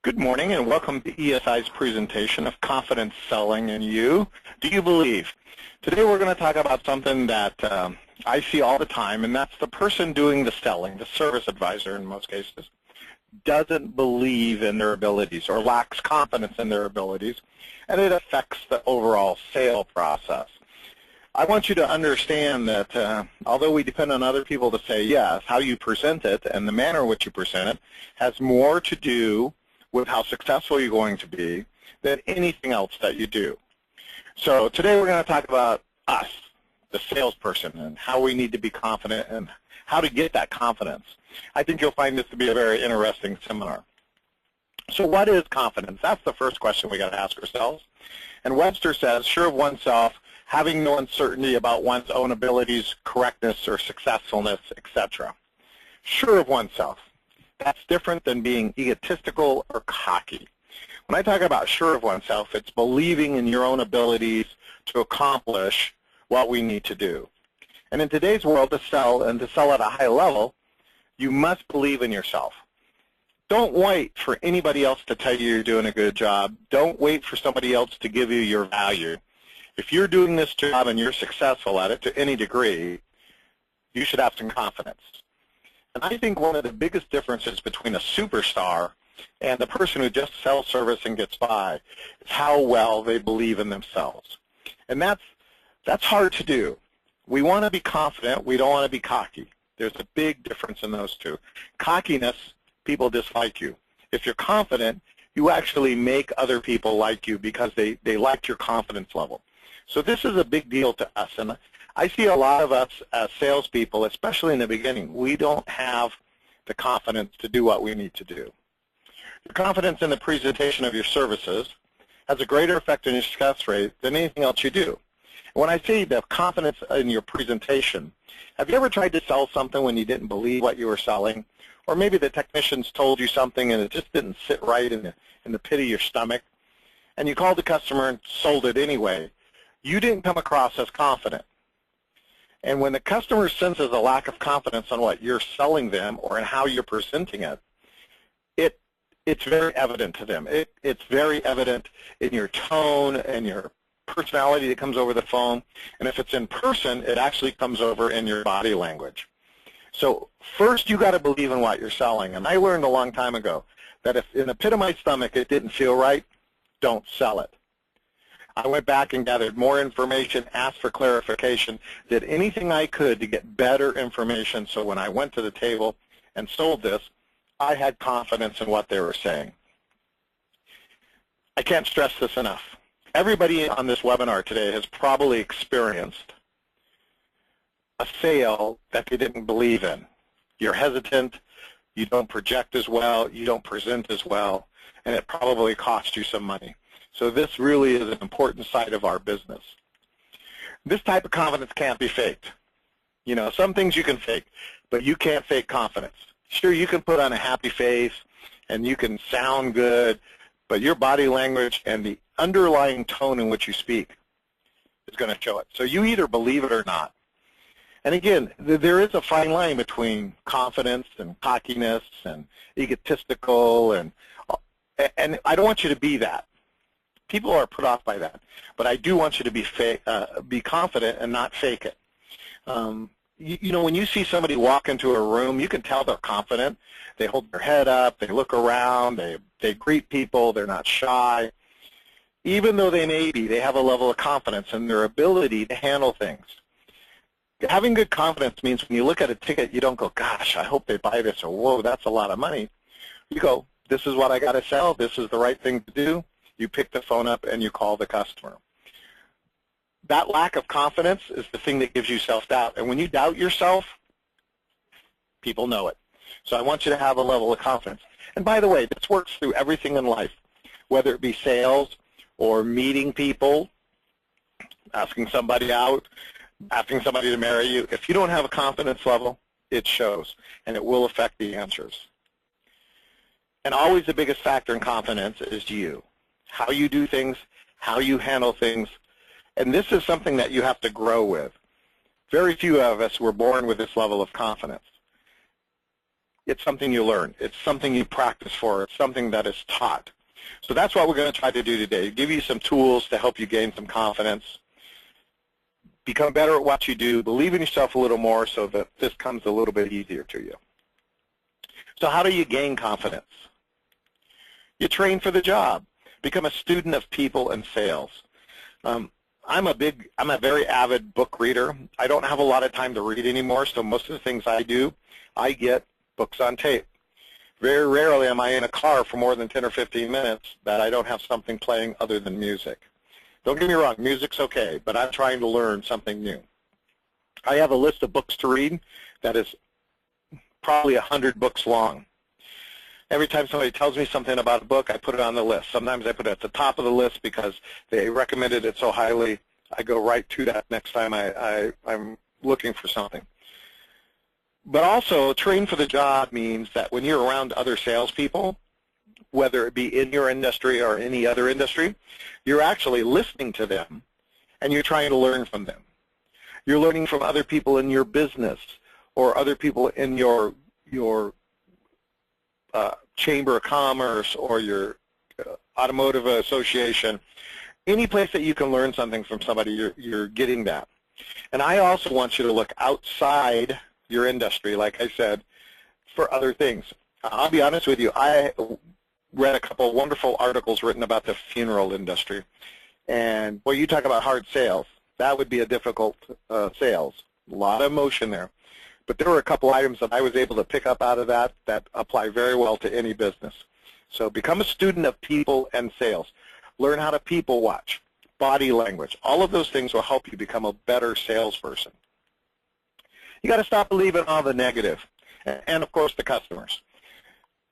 Good morning and welcome to ESI's presentation of Confidence Selling in You. Do you believe? Today we're going to talk about something that I see all the time, and that's the person doing the selling, the service advisor in most cases, doesn't believe in their abilities or lacks confidence in their abilities, and it affects the overall sale process. I want you to understand that although we depend on other people to say yes, how you present it and the manner in which you present it has more to do with how successful you're going to be than anything else that you do. So today we're going to talk about us, the salesperson, and how we need to be confident and how to get that confidence. I think you'll find this to be a very interesting seminar. So what is confidence? That's the first question we got to ask ourselves. And Webster says, sure of oneself, having no uncertainty about one's own abilities, correctness, or successfulness, etc. Sure of oneself. That's different than being egotistical or cocky. When I talk about sure of oneself, it's believing in your own abilities to accomplish what we need to do. And in today's world, to sell and to sell at a high level, you must believe in yourself. Don't wait for anybody else to tell you you're doing a good job. Don't wait for somebody else to give you your value. If you're doing this job and you're successful at it to any degree, you should have some confidence. And I think one of the biggest differences between a superstar and the person who just sells service and gets by is how well they believe in themselves. And that's hard to do. We want to be confident. We don't want to be cocky. There's a big difference in those two. Cockiness, people dislike you. If you're confident, you actually make other people like you because they like your confidence level. So this is a big deal to us. And I see a lot of us as salespeople, especially in the beginning, we don't have the confidence to do what we need to do. Your confidence in the presentation of your services has a greater effect on your success rate than anything else you do. When I say the confidence in your presentation, have you ever tried to sell something when you didn't believe what you were selling? Or maybe the technicians told you something and it just didn't sit right in the pit of your stomach, and you called the customer and sold it anyway. You didn't come across as confident. And when the customer senses a lack of confidence on what you're selling them or in how you're presenting it, it's very evident to them. It's very evident in your tone and your personality that comes over the phone. And if it's in person, it actually comes over in your body language. So first, you got to believe in what you're selling. And I learned a long time ago that if in the pit of my stomach it didn't feel right, don't sell it. I went back and gathered more information, asked for clarification, did anything I could to get better information so when I went to the table and sold this, I had confidence in what they were saying. I can't stress this enough. Everybody on this webinar today has probably experienced a sale that they didn't believe in. You're hesitant, you don't project as well, you don't present as well, and it probably cost you some money. So this really is an important side of our business. This type of confidence can't be faked. You know, some things you can fake, but you can't fake confidence. Sure, you can put on a happy face and you can sound good, but your body language and the underlying tone in which you speak is going to show it. So you either believe it or not. And again, there is a fine line between confidence and cockiness and egotistical, and I don't want you to be that. People are put off by that, but I do want you to be confident and not fake it. You know, when you see somebody walk into a room, you can tell they're confident. They hold their head up, they look around, they greet people, they're not shy. Even though they have a level of confidence in their ability to handle things. Having good confidence means when you look at a ticket, you don't go, gosh, I hope they buy this, or whoa, that's a lot of money. You go, this is what I got to sell, this is the right thing to do. You pick the phone up and you call the customer. That lack of confidence is the thing that gives you self-doubt. And when you doubt yourself, people know it. So I want you to have a level of confidence. And by the way, this works through everything in life, whether it be sales or meeting people, asking somebody out, asking somebody to marry you. If you don't have a confidence level, it shows, and it will affect the answers. And always the biggest factor in confidence is you. How you do things, how you handle things, and this is something that you have to grow with. Very few of us were born with this level of confidence. it's something you learn. It's something you practice for. It's something that is taught. So that's what we're going to try to do today, give you some tools to help you gain some confidence, become better at what you do, believe in yourself a little more so that this comes a little bit easier to you. So how do you gain confidence? You train for the job. Become a student of people and sales. I'm a very avid book reader. I don't have a lot of time to read anymore, so most of the things I do, I get books on tape. Very rarely am I in a car for more than 10 or 15 minutes that I don't have something playing other than music. Don't get me wrong, music's okay, but I'm trying to learn something new. I have a list of books to read that is probably 100 books long. Every time somebody tells me something about a book, I put it on the list. Sometimes I put it at the top of the list because they recommended it so highly, I go right to that next time I'm looking for something. But also, train for the job means that when you're around other salespeople, whether it be in your industry or any other industry, you're actually listening to them and you're trying to learn from them. You're learning from other people in your business or other people in your chamber of commerce or your automotive association. Any place that you can learn something from somebody, you're getting that. And I also want you to look outside your industry, like I said, for other things. I'll be honest with you, I read a couple of wonderful articles written about the funeral industry. And, boy, you talk about hard sales. That would be a difficult sales. A lot of emotion there. But there were a couple items that I was able to pick up out of that that apply very well to any business. So become a student of people and sales. Learn how to people watch, body language. All of those things will help you become a better salesperson. You got to stop believing all the negative, and of course the customers.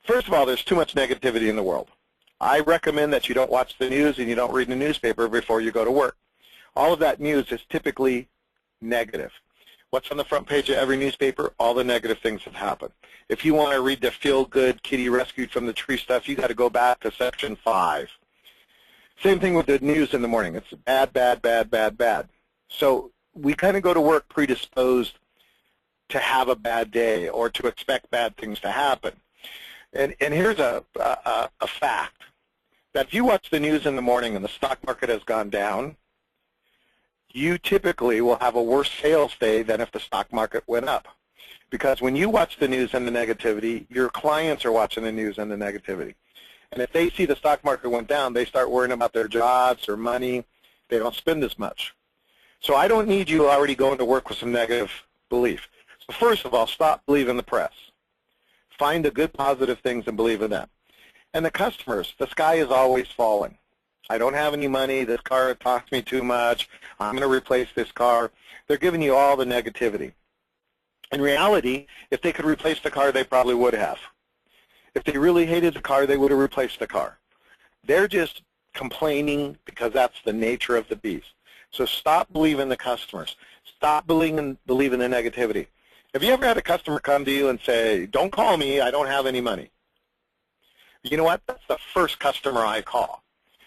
First of all, there's too much negativity in the world. I recommend that you don't watch the news and you don't read the newspaper before you go to work. All of that news is typically negative. What's on the front page of every newspaper? All the negative things that happen. If you want to read the feel-good kitty rescued from the tree stuff, you got to go back to section 5. Same thing with the news in the morning. It's bad, bad, bad, bad, bad. So we kind of go to work predisposed to have a bad day or to expect bad things to happen. And here's a fact, that if you watch the news in the morning and the stock market has gone down, you typically will have a worse sales day than if the stock market went up. Because when you watch the news and the negativity, your clients are watching the news and the negativity. And if they see the stock market went down, they start worrying about their jobs or money. They don't spend as much. So I don't need you already going to work with some negative belief. So first of all, stop believing the press. Find the good, positive things and believe in them. And the customers, the sky is always falling. I don't have any money. This car costs me too much. I'm going to replace this car. They're giving you all the negativity. In reality, if they could replace the car, they probably would have. If they really hated the car, they would have replaced the car. They're just complaining because that's the nature of the beast. So stop believing the customers. Stop believing the negativity. Have you ever had a customer come to you and say, don't call me, I don't have any money? You know what? That's the first customer I call.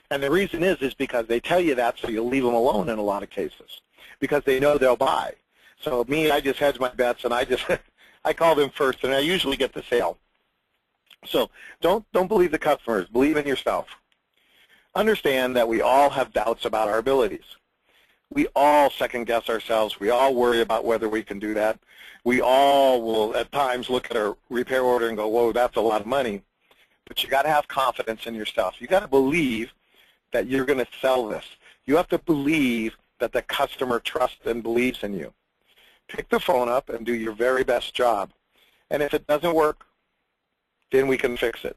And the reason is because they tell you that so you'll leave them alone in a lot of cases because they know they'll buy. So me, I just hedge my bets and I call them first and I usually get the sale. So don't believe the customers. Believe in yourself. Understand that we all have doubts about our abilities. We all second guess ourselves. We all worry about whether we can do that. We all will at times look at a repair order and go, whoa, that's a lot of money. But you got to have confidence in yourself. You got to believe that you're going to sell this. You have to believe that the customer trusts and believes in you. Pick the phone up and do your very best job. And if it doesn't work, then we can fix it.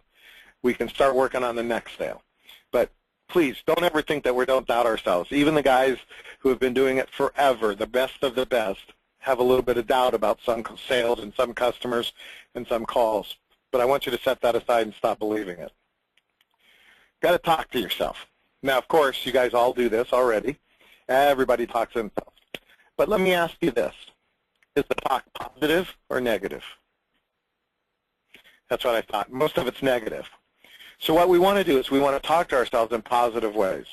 We can start working on the next sale. But please, don't ever think that we don't doubt ourselves. Even the guys who have been doing it forever, the best of the best, have a little bit of doubt about some sales and some customers and some calls. But I want you to set that aside and stop believing it. Got to talk to yourself. Now, of course, you guys all do this already. Everybody talks to themselves. But let me ask you this. Is the talk positive or negative? That's what I thought. Most of it's negative. So what we want to do is we want to talk to ourselves in positive ways.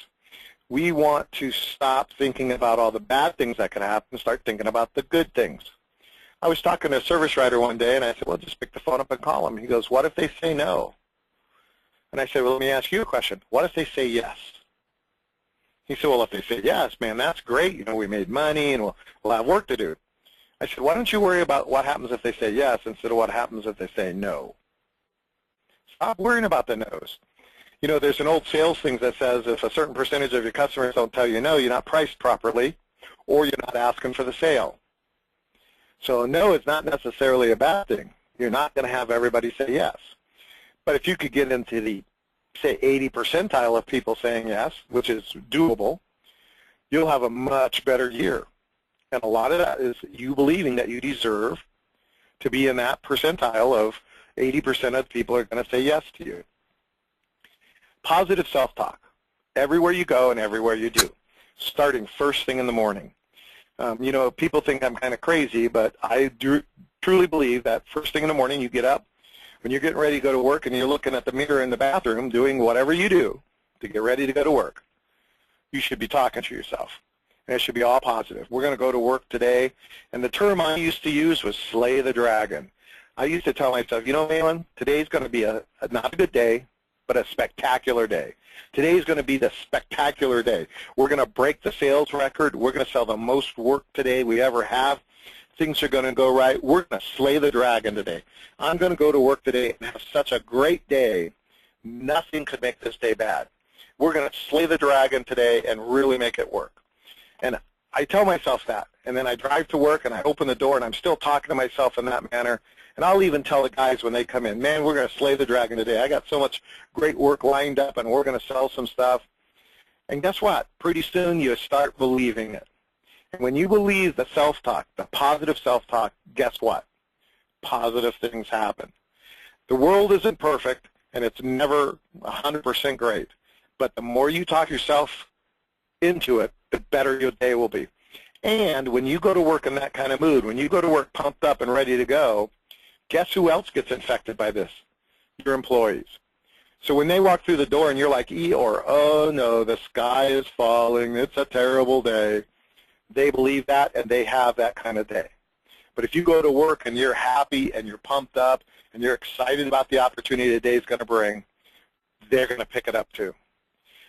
We want to stop thinking about all the bad things that could happen and start thinking about the good things. I was talking to a service writer one day, and I said, well, just pick the phone up and call them. He goes, what if they say no? And I said, well, let me ask you a question. What if they say yes? He said, well, if they say yes, man, that's great. You know, we made money, and we'll have work to do. I said, why don't you worry about what happens if they say yes instead of what happens if they say no? Stop worrying about the no's. You know, there's an old sales thing that says if a certain percentage of your customers don't tell you no, you're not priced properly, or you're not asking for the sale. So no is not necessarily a bad thing. You're not going to have everybody say yes. But if you could get into the, say, 80 percentile of people saying yes, which is doable, you'll have a much better year. And a lot of that is you believing that you deserve to be in that percentile of 80% of people are going to say yes to you. Positive self-talk, everywhere you go and everywhere you do, starting first thing in the morning. You know, people think I'm kind of crazy, but I truly believe that first thing in the morning you get up, when you're getting ready to go to work and you're looking at the mirror in the bathroom doing whatever you do to get ready to go to work, you should be talking to yourself. And it should be all positive. We're going to go to work today, and the term I used to use was slay the dragon. I used to tell myself, you know, Malin, today's going to be not a good day, but a spectacular day. Today's going to be the spectacular day. We're going to break the sales record. We're going to sell the most work today we ever have. Things are going to go right. We're going to slay the dragon today. I'm going to go to work today and have such a great day. Nothing could make this day bad. We're going to slay the dragon today and really make it work. And I tell myself that, and then I drive to work and I open the door and I'm still talking to myself in that manner. And I'll even tell the guys when they come in, man, we're going to slay the dragon today. I got so much great work lined up and we're going to sell some stuff. And guess what? Pretty soon you start believing it. And when you believe the self-talk, the positive self-talk, guess what? Positive things happen. The world isn't perfect and it's never 100% great. But the more you talk yourself into it, the better your day will be. And when you go to work in that kind of mood, when you go to work pumped up and ready to go, guess who else gets infected by this? Your employees. So when they walk through the door and you're like, Eeyore, oh no, the sky is falling, it's a terrible day, they believe that and they have that kind of day. But if you go to work and you're happy and you're pumped up and you're excited about the opportunity the day's going to bring, they're going to pick it up too.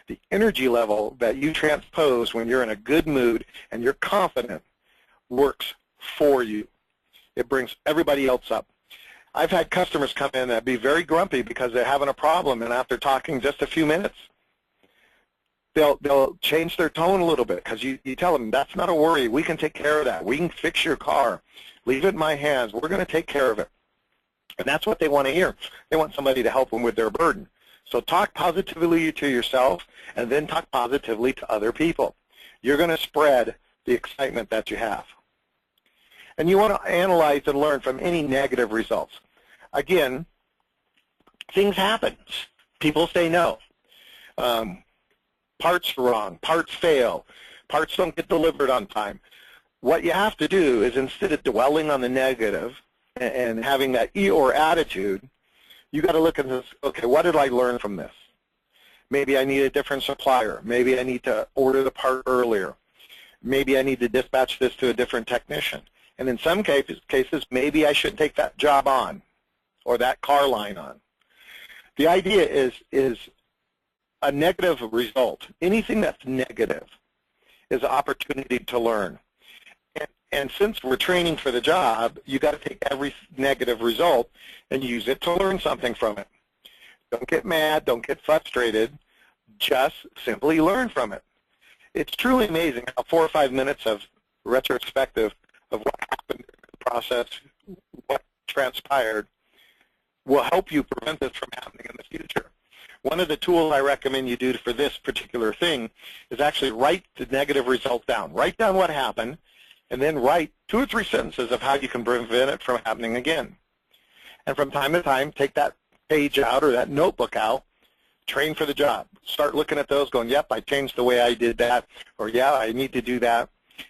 The energy level that you transpose when you're in a good mood and you're confident works for you. It brings everybody else up. I've had customers come in that be very grumpy because they're having a problem, and after talking just a few minutes, they'll change their tone a little bit because you tell them, that's not a worry. We can take care of that. We can fix your car. Leave it in my hands. We're going to take care of it. And that's what they want to hear. They want somebody to help them with their burden. So talk positively to yourself and then talk positively to other people. You're going to spread the excitement that you have. And you want to analyze and learn from any negative results. Again, things happen. People say no. Parts are wrong. Parts fail. Parts don't get delivered on time. What you have to do is instead of dwelling on the negative and having that Eeyore attitude, you got to look at this, okay, what did I learn from this? Maybe I need a different supplier. Maybe I need to order the part earlier. Maybe I need to dispatch this to a different technician. And in some cases, maybe I should take that job on or that car line on. The idea is a negative result. Anything that's negative is an opportunity to learn. And since we're training for the job, you got to take every negative result and use it to learn something from it. Don't get mad. Don't get frustrated. Just simply learn from it. It's truly amazing how 4 or 5 minutes of retrospective of what happened in the process, what transpired, will help you prevent this from happening in the future. One of the tools I recommend you do for this particular thing is actually write the negative results down. Write down what happened, and then write 2 or 3 sentences of how you can prevent it from happening again. And from time to time, take that page out or that notebook out, train for the job. Start looking at those going, yep, I changed the way I did that, or yeah, I need to do that.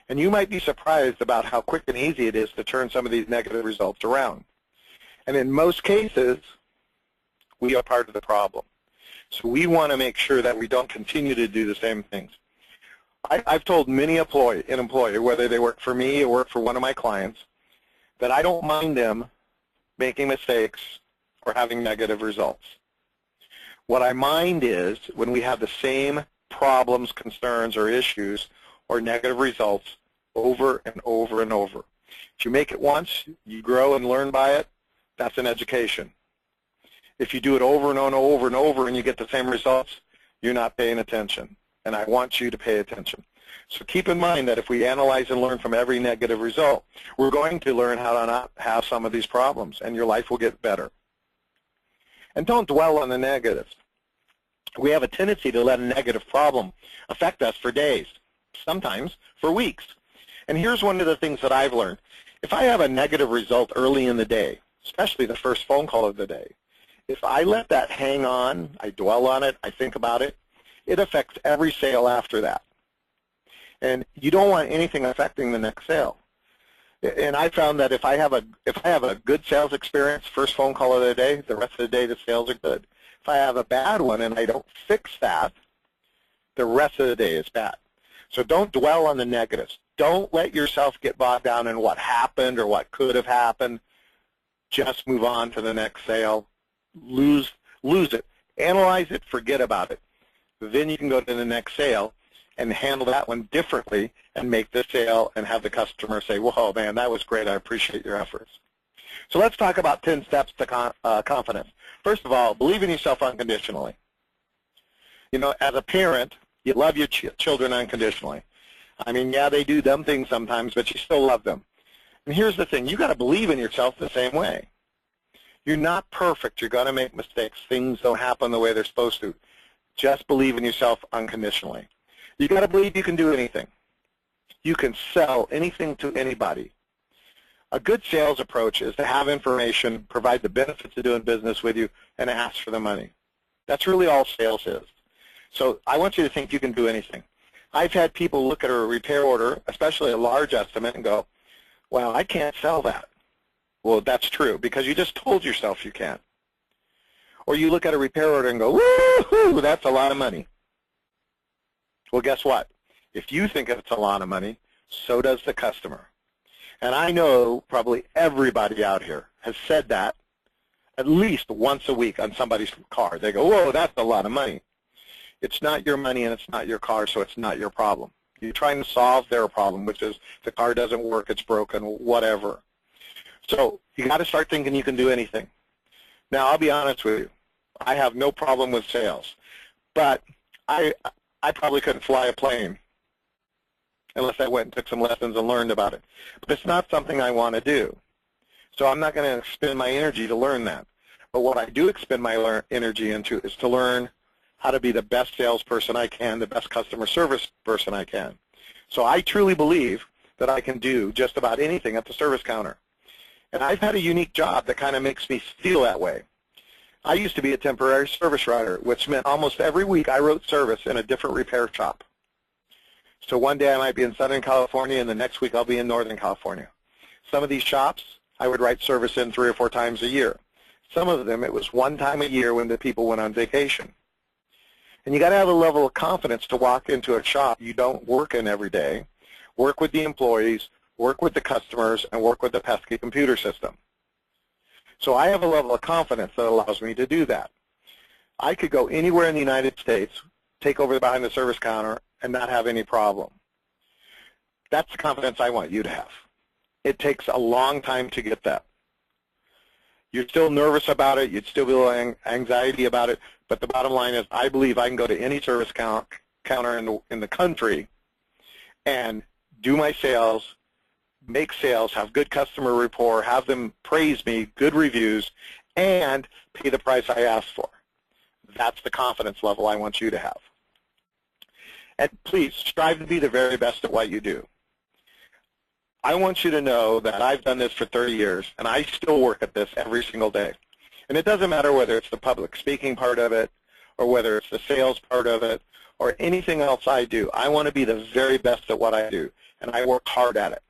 And you might be surprised about how quick and easy it is to turn some of these negative results around. And in most cases, we are part of the problem. So we want to make sure that we don't continue to do the same things. I've told many employee, whether they work for me or work for one of my clients, that I don't mind them making mistakes or having negative results. What I mind is when we have the same problems, concerns, or issues or negative results over and over and over. If you make it once, you grow and learn by it, that's an education. If you do it over and over and over and you get the same results, you're not paying attention. And I want you to pay attention. So keep in mind that if we analyze and learn from every negative result, we're going to learn how to not have some of these problems, and your life will get better. And don't dwell on the negatives. We have a tendency to let a negative problem affect us for days, sometimes for weeks. And here's one of the things that I've learned. If I have a negative result early in the day, especially the first phone call of the day, if I let that hang on, I dwell on it, I think about it, it affects every sale after that. And you don't want anything affecting the next sale. And I found that if I have a good sales experience, first phone call of the day, the rest of the day the sales are good. If I have a bad one and I don't fix that, the rest of the day is bad. So don't dwell on the negatives. Don't let yourself get bogged down in what happened or what could have happened. Just move on to the next sale. Lose it. Analyze it, forget about it. Then you can go to the next sale and handle that one differently and make the sale and have the customer say, whoa, man, that was great. I appreciate your efforts. So let's talk about 10 steps to confidence. First of all, believe in yourself unconditionally. You know, as a parent, you love your children unconditionally. I mean, yeah, they do dumb things sometimes, but you still love them. And here's the thing. You got to believe in yourself the same way. You're not perfect. You're going to make mistakes. Things don't happen the way they're supposed to. Just believe in yourself unconditionally. You got to believe you can do anything. You can sell anything to anybody. A good sales approach is to have information, provide the benefits of doing business with you, and ask for the money. That's really all sales is. So I want you to think you can do anything. I've had people look at a repair order, especially a large estimate, and go, well, I can't sell that. Well, that's true, because you just told yourself you can't. Or you look at a repair order and go, woo-hoo, that's a lot of money. Well, guess what? If you think it's a lot of money, so does the customer. And I know probably everybody out here has said that at least once a week on somebody's car. They go, whoa, that's a lot of money. It's not your money and it's not your car, so it's not your problem. You're trying to solve their problem, which is the car doesn't work, it's broken, whatever. So you got to start thinking you can do anything. Now, I'll be honest with you. I have no problem with sales, but I probably couldn't fly a plane unless I went and took some lessons and learned about it. But it's not something I want to do. So I'm not going to expend my energy to learn that. But what I do expend my energy into is to learn how to be the best salesperson I can, the best customer service person I can. So I truly believe that I can do just about anything at the service counter. And I've had a unique job that kind of makes me feel that way. I used to be a temporary service writer, which meant almost every week I wrote service in a different repair shop. So one day I might be in Southern California, and the next week I'll be in Northern California. Some of these shops, I would write service in 3 or 4 times a year. Some of them, it was one time a year when the people went on vacation. And you got to have a level of confidence to walk into a shop you don't work in every day, work with the employees, work with the customers, and work with the pesky computer system. So I have a level of confidence that allows me to do that. I could go anywhere in the United States, take over behind the service counter, and not have any problem. That's the confidence I want you to have. It takes a long time to get that. You're still nervous about it. You'd still be anxiety about it. But the bottom line is I believe I can go to any service counter in the country and do my sales, make sales, have good customer rapport, have them praise me, good reviews, and pay the price I asked for. That's the confidence level I want you to have. And please, strive to be the very best at what you do. I want you to know that I've done this for 30 years, and I still work at this every single day. And it doesn't matter whether it's the public speaking part of it, or whether it's the sales part of it, or anything else I do. I want to be the very best at what I do, and I work hard at it.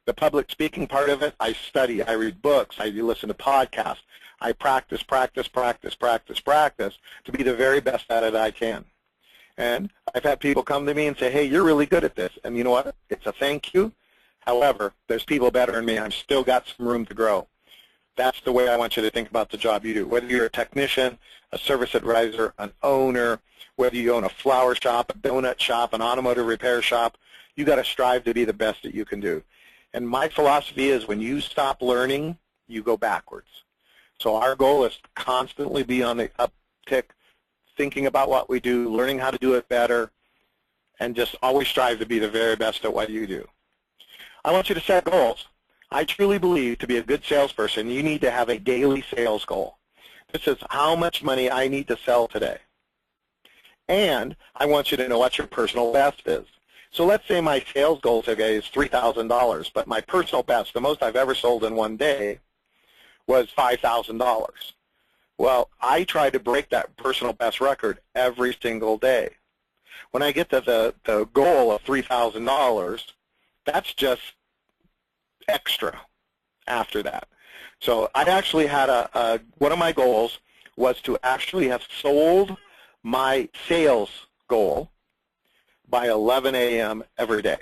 The public speaking part of it, I study, I read books, I listen to podcasts. I practice to be the very best at it I can. And I've had people come to me and say, hey, you're really good at this. And you know what? It's a thank you, However, there's people better than me. I've still got some room to grow. That's the way I want you to think about the job you do. Whether you're a technician, a service advisor, an owner, whether you own a flower shop, a donut shop, an automotive repair shop, you got to strive to be the best that you can do. And my philosophy is when you stop learning, you go backwards. So our goal is to constantly be on the uptick, thinking about what we do, learning how to do it better, and just always strive to be the very best at what you do. I want you to set goals. I truly believe to be a good salesperson, you need to have a daily sales goal. This is how much money I need to sell today. And I want you to know what your personal best is. So let's say my sales goal today is $3,000, but my personal best, the most I've ever sold in one day, was $5,000. Well, I try to break that personal best record every single day. When I get to the goal of $3,000, that's just extra after that. So I actually had one of my goals was to actually have sold my sales goal by 11 a.m. every day.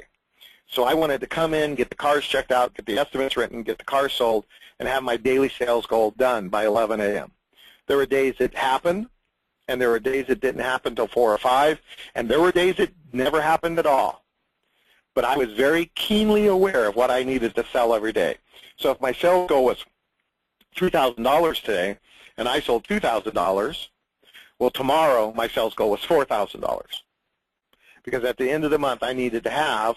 So I wanted to come in, get the cars checked out, get the estimates written, get the cars sold, and have my daily sales goal done by 11 a.m. There were days it happened, and there were days it didn't happen until 4 or 5, and there were days it never happened at all. But I was very keenly aware of what I needed to sell every day. So if my sales goal was $3,000 today, and I sold $2,000, well, tomorrow my sales goal was $4,000. Because at the end of the month, I needed to have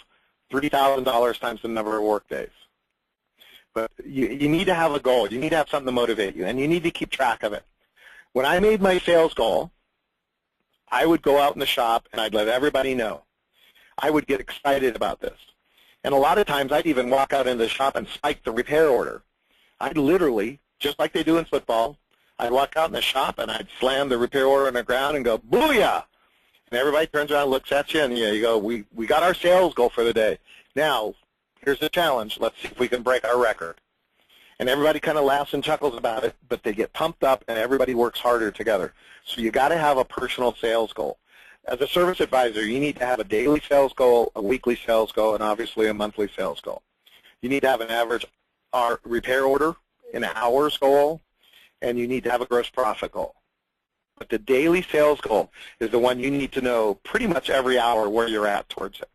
$3,000 times the number of work days. But you need to have a goal. You need to have something to motivate you, and you need to keep track of it. When I made my sales goal, I would go out in the shop, and I'd let everybody know. I would get excited about this. And a lot of times, I'd even walk out into the shop and spike the repair order. I'd literally, just like they do in football, I'd walk out in the shop, and I'd slam the repair order on the ground and go, booyah! And everybody turns around and looks at you, and you go, we got our sales goal for the day. Now, here's the challenge. Let's see if we can break our record. And everybody kind of laughs and chuckles about it, but they get pumped up, and everybody works harder together. So you got to have a personal sales goal. As a service advisor, you need to have a daily sales goal, a weekly sales goal, and obviously a monthly sales goal. You need to have an average repair order, an hours goal, and you need to have a gross profit goal. But the daily sales goal is the one you need to know pretty much every hour where you're at towards it.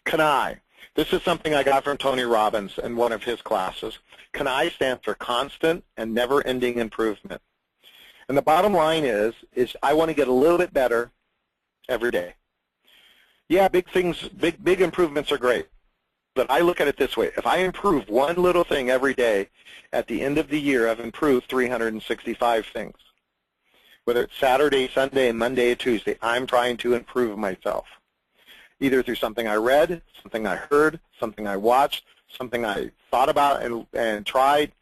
CANI. This is something I got from Tony Robbins in one of his classes. CANI stands for constant and never-ending improvement. And the bottom line is I want to get a little bit better every day. Yeah, big improvements are great. But I look at it this way. If I improve one little thing every day, at the end of the year, I've improved 365 things. Whether it's Saturday, Sunday, Monday, Tuesday, I'm trying to improve myself. Either through something I read, something I heard, something I watched, something I thought about and tried.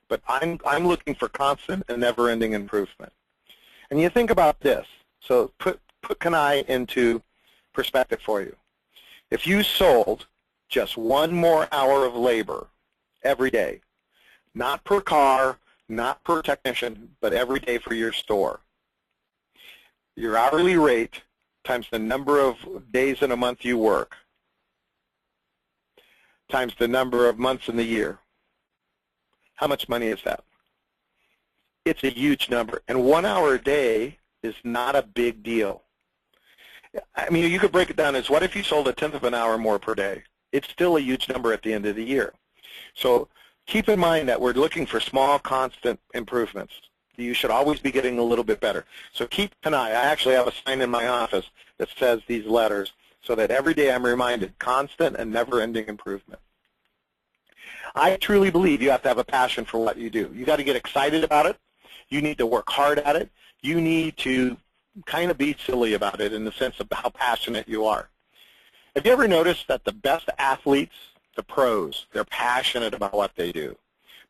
But I'm looking for constant and never-ending improvement. And you think about this. So put CANI into perspective for you. If you sold just one more hour of labor every day, not per car, not per technician, but every day for your store, your hourly rate times the number of days in a month you work times the number of months in the year, how much money is that? It's a huge number. And 1 hour a day is not a big deal. I mean, you could break it down as what if you sold 1/10 of an hour more per day? It's still a huge number at the end of the year. So keep in mind that we're looking for small, constant improvements. You should always be getting a little bit better. So keep an eye. I actually have a sign in my office that says these letters so that every day I'm reminded, constant and never-ending improvement. I truly believe you have to have a passion for what you do. You got to get excited about it. You need to work hard at it. You need to kind of be silly about it in the sense of how passionate you are. Have you ever noticed that the best athletes, the pros, they're passionate about what they do?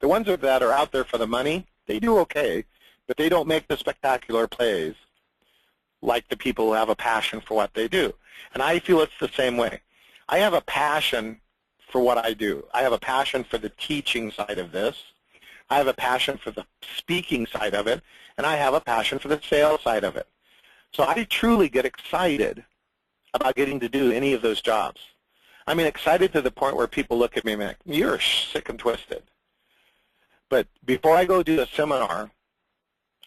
The ones that are out there for the money, they do okay, but they don't make the spectacular plays like the people who have a passion for what they do. And I feel it's the same way. I have a passion for what I do. I have a passion for the teaching side of this. I have a passion for the speaking side of it, and I have a passion for the sales side of it. So I truly get excited about getting to do any of those jobs. I mean, excited to the point where people look at me and be like, you're sick and twisted. But before I go do a seminar,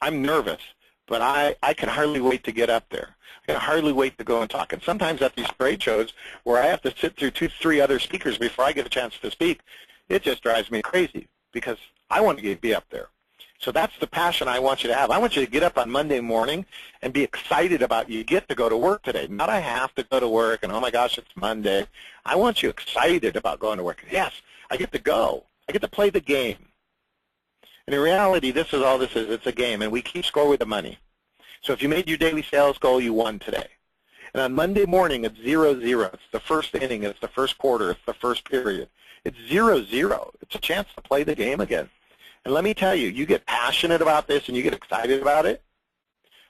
I'm nervous, but I can hardly wait to get up there. I can hardly wait to go and talk. And sometimes at these trade shows where I have to sit through 2 to 3 other speakers before I get a chance to speak, it just drives me crazy because I want to be up there. So that's the passion I want you to have. I want you to get up on Monday morning and be excited about you get to go to work today. Not I have to go to work and, oh, my gosh, it's Monday. I want you excited about going to work. Yes, I get to go. I get to play the game. And in reality, this is all this is. It's a game, and we keep score with the money. So if you made your daily sales goal, you won today. And on Monday morning, it's 0-0. It's the first inning. It's the first quarter. It's the first period. It's 0-0. It's a chance to play the game again. And let me tell you, you get passionate about this and you get excited about it,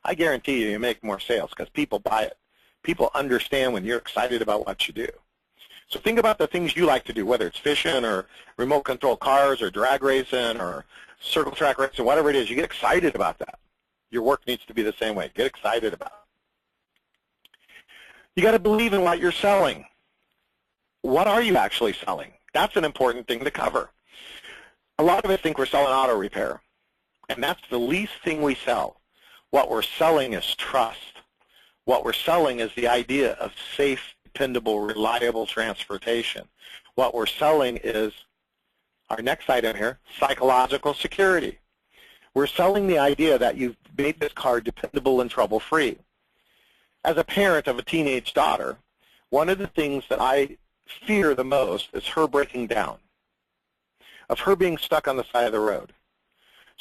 I guarantee you make more sales because people buy it. People understand when you're excited about what you do. So think about the things you like to do, whether it's fishing or remote control cars or drag racing or circle track racing, whatever it is. You get excited about that. Your work needs to be the same way. Get excited about it. You got to believe in what you're selling. What are you actually selling? That's an important thing to cover. A lot of us think we're selling auto repair, and that's the least thing we sell. What we're selling is trust. What we're selling is the idea of safe, dependable, reliable transportation. What we're selling is, our next item here, psychological security. We're selling the idea that you've made this car dependable and trouble-free. As a parent of a teenage daughter, one of the things that I fear the most is her breaking down, of her being stuck on the side of the road.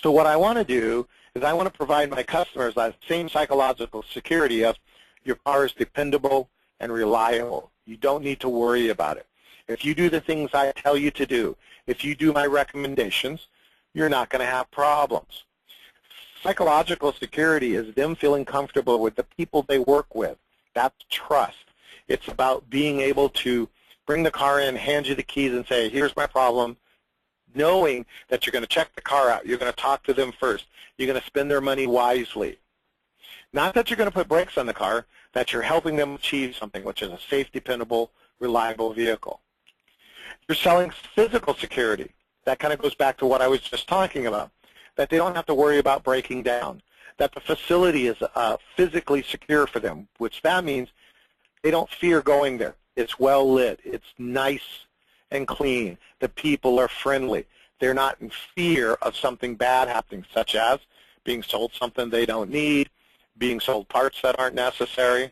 So what I want to do is I want to provide my customers that same psychological security of your car is dependable and reliable. You don't need to worry about it. If you do the things I tell you to do, if you do my recommendations, you're not going to have problems. Psychological security is them feeling comfortable with the people they work with. That's trust. It's about being able to bring the car in, hand you the keys, and say, here's my problem, knowing that you're going to check the car out. You're going to talk to them first. You're going to spend their money wisely. Not that you're going to put brakes on the car, that you're helping them achieve something, which is a safe, dependable, reliable vehicle. You're selling physical security. That kind of goes back to what I was just talking about, that they don't have to worry about breaking down, that the facility is physically secure for them, which that means they don't fear going there. It's well lit. It's nice and clean. The people are friendly. They're not in fear of something bad happening, such as being sold something they don't need, being sold parts that aren't necessary.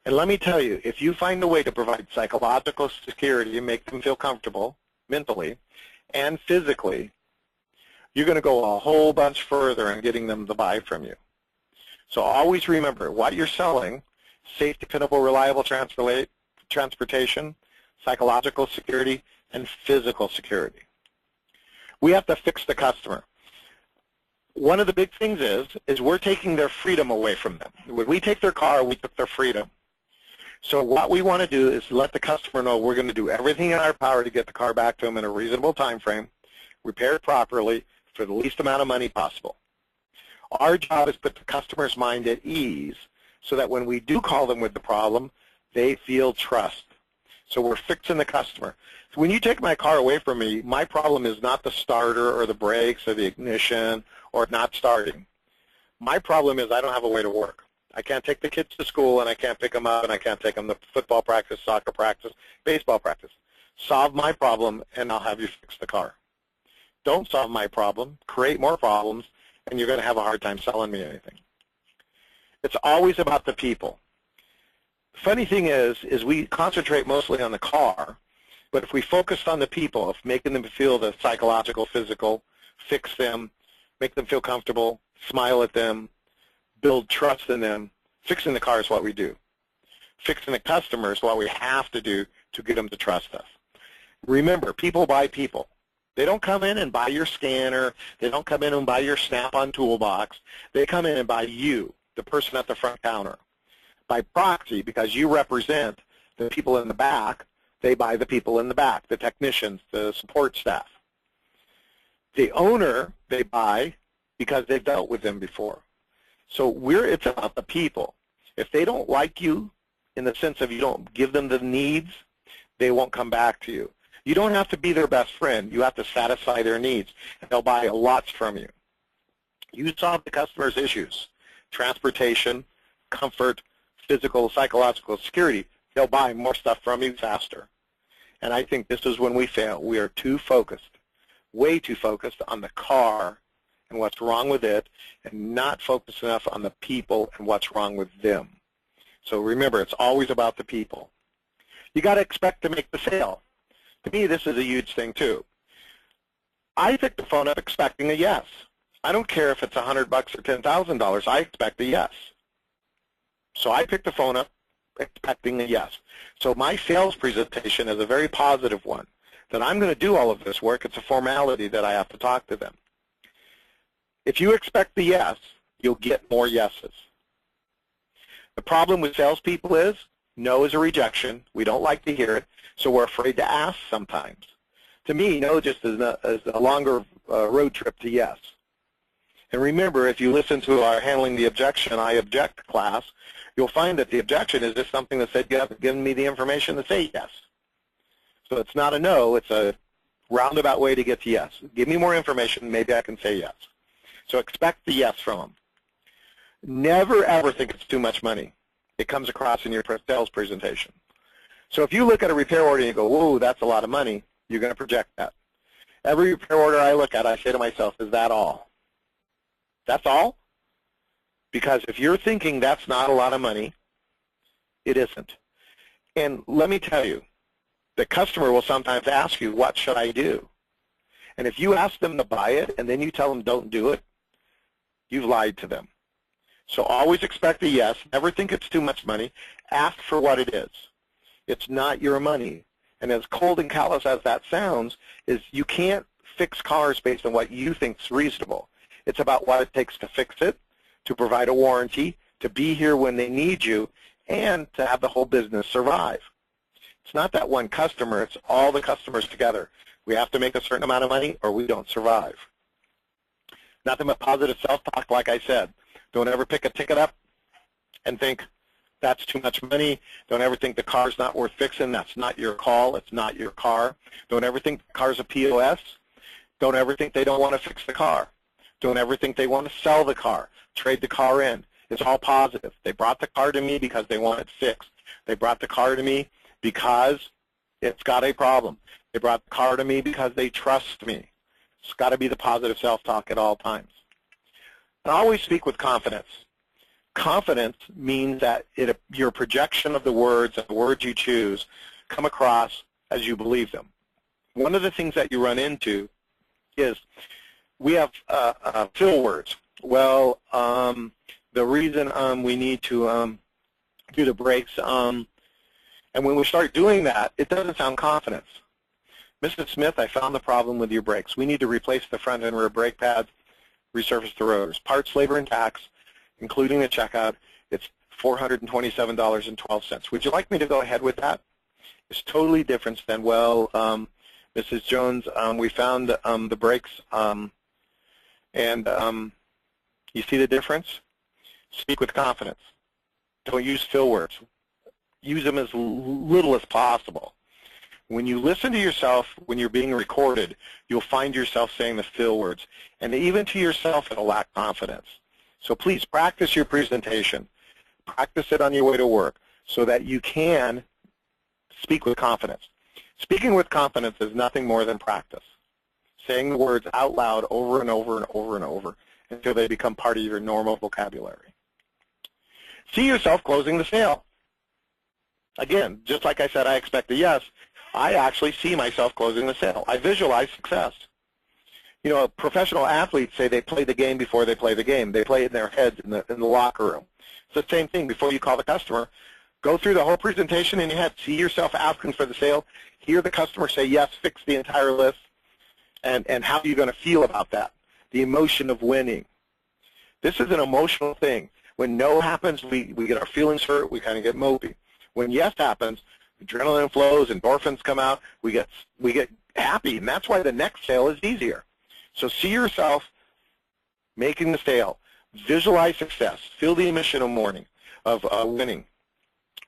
And let me tell you, if you find a way to provide psychological security and make them feel comfortable mentally and physically, you're going to go a whole bunch further in getting them to buy from you. So always remember what you're selling: safe, dependable, reliable transportation, psychological security, and physical security. We have to fix the customer. One of the big things is we're taking their freedom away from them. When we take their car, we took their freedom. So what we want to do is let the customer know we're going to do everything in our power to get the car back to them in a reasonable time frame, repair it properly for the least amount of money possible. Our job is to put the customer's mind at ease so that when we do call them with the problem, they feel trust. So we're fixing the customer. So when you take my car away from me, my problem is not the starter or the brakes or the ignition or not starting. My problem is I don't have a way to work. I can't take the kids to school, and I can't pick them up, and I can't take them to football practice, soccer practice, baseball practice. Solve my problem, and I'll have you fix the car. Don't solve my problem. Create more problems, and you're going to have a hard time selling me anything. It's always about the people. The funny thing is we concentrate mostly on the car, but if we focused on the people, of making them feel the psychological, physical, fix them, make them feel comfortable, smile at them, build trust in them, fixing the car is what we do. Fixing the customer is what we have to do to get them to trust us. Remember, people buy people. They don't come in and buy your scanner. They don't come in and buy your Snap-on toolbox. They come in and buy you, the person at the front counter. By proxy, because you represent the people in the back, they buy the people in the back, the technicians, the support staff. The owner, they buy because they've dealt with them before. So it's about the people. If they don't like you in the sense of you don't give them the needs, they won't come back to you. You don't have to be their best friend. You have to satisfy their needs, and they'll buy lots from you. You solve the customer's issues, transportation, comfort, physical, psychological security. They'll buy more stuff from you faster. And I think this is when we fail. We are too focused, way too focused on the car and what's wrong with it, and not focused enough on the people and what's wrong with them. So remember, it's always about the people. You got to expect to make the sale. To me, this is a huge thing too. I pick the phone up expecting a yes. I don't care if it's $100 or $10,000. I expect a yes. So I pick the phone up expecting a yes. So my sales presentation is a very positive one, that I'm going to do all of this work. It's a formality that I have to talk to them. If you expect the yes, you'll get more yeses. The problem with salespeople is no is a rejection. We don't like to hear it, so we're afraid to ask sometimes. To me, no just is a longer road trip to yes. And remember, if you listen to our Handling the Objection, I Object class, you'll find that the objection is just something that said you haven't given me the information to say yes. So it's not a no, it's a roundabout way to get to yes. Give me more information, maybe I can say yes. So expect the yes from them. Never ever think it's too much money. It comes across in your sales presentation. So if you look at a repair order and you go, whoa, that's a lot of money, you're going to project that. Every repair order I look at, I say to myself, is that all? That's all? Because if you're thinking that's not a lot of money, it isn't. And let me tell you, the customer will sometimes ask you, what should I do? And if you ask them to buy it and then you tell them don't do it, you've lied to them. So always expect a yes. Never think it's too much money. Ask for what it is. It's not your money. And as cold and callous as that sounds, is you can't fix cars based on what you think is reasonable. It's about what it takes to fix it, to provide a warranty, to be here when they need you, and to have the whole business survive. It's not that one customer. It's all the customers together. We have to make a certain amount of money or we don't survive. Nothing but positive self-talk, like I said. Don't ever pick a ticket up and think that's too much money. Don't ever think the car's not worth fixing. That's not your call. It's not your car. Don't ever think the car's a POS. Don't ever think they don't want to fix the car. Don't ever think they want to sell the car, trade the car in. It's all positive. They brought the car to me because they want it fixed. They brought the car to me because it's got a problem. They brought the car to me because they trust me. It's got to be the positive self-talk at all times. And always speak with confidence. Confidence means that your projection of the words and the words you choose come across as you believe them. One of the things that you run into is we have fill words. Well, the reason we need to do the brakes, and when we start doing that, it doesn't sound confident. Mrs. Smith, I found the problem with your brakes. We need to replace the front and rear brake pads, resurface the rotors. Parts, labor, and tax, including the checkout, it's $427.12. Would you like me to go ahead with that? It's totally different than, well, Mrs. Jones, we found the brakes, and you see the difference? Speak with confidence. Don't use fill words. Use them as little as possible. When you listen to yourself, when you're being recorded, you'll find yourself saying the fill words. And even to yourself, it'll lack confidence. So please practice your presentation. Practice it on your way to work so that you can speak with confidence. Speaking with confidence is nothing more than practice. Saying the words out loud over and over and over and over until they become part of your normal vocabulary. See yourself closing the sale. Again, just like I said, I expect a yes. I actually see myself closing the sale. I visualize success. You know, professional athletes say they play the game before they play the game. They play it in their heads in the locker room. It's the same thing. Before you call the customer, go through the whole presentation in your head. See yourself asking for the sale. Hear the customer say yes, fix the entire list, and how are you going to feel about that? The emotion of winning. This is an emotional thing. When no happens, we get our feelings hurt. We kind of get mopey. When yes happens, adrenaline flows, endorphins come out, we get happy, and that's why the next sale is easier. So see yourself making the sale. Visualize success. Feel the emotional morning of winning.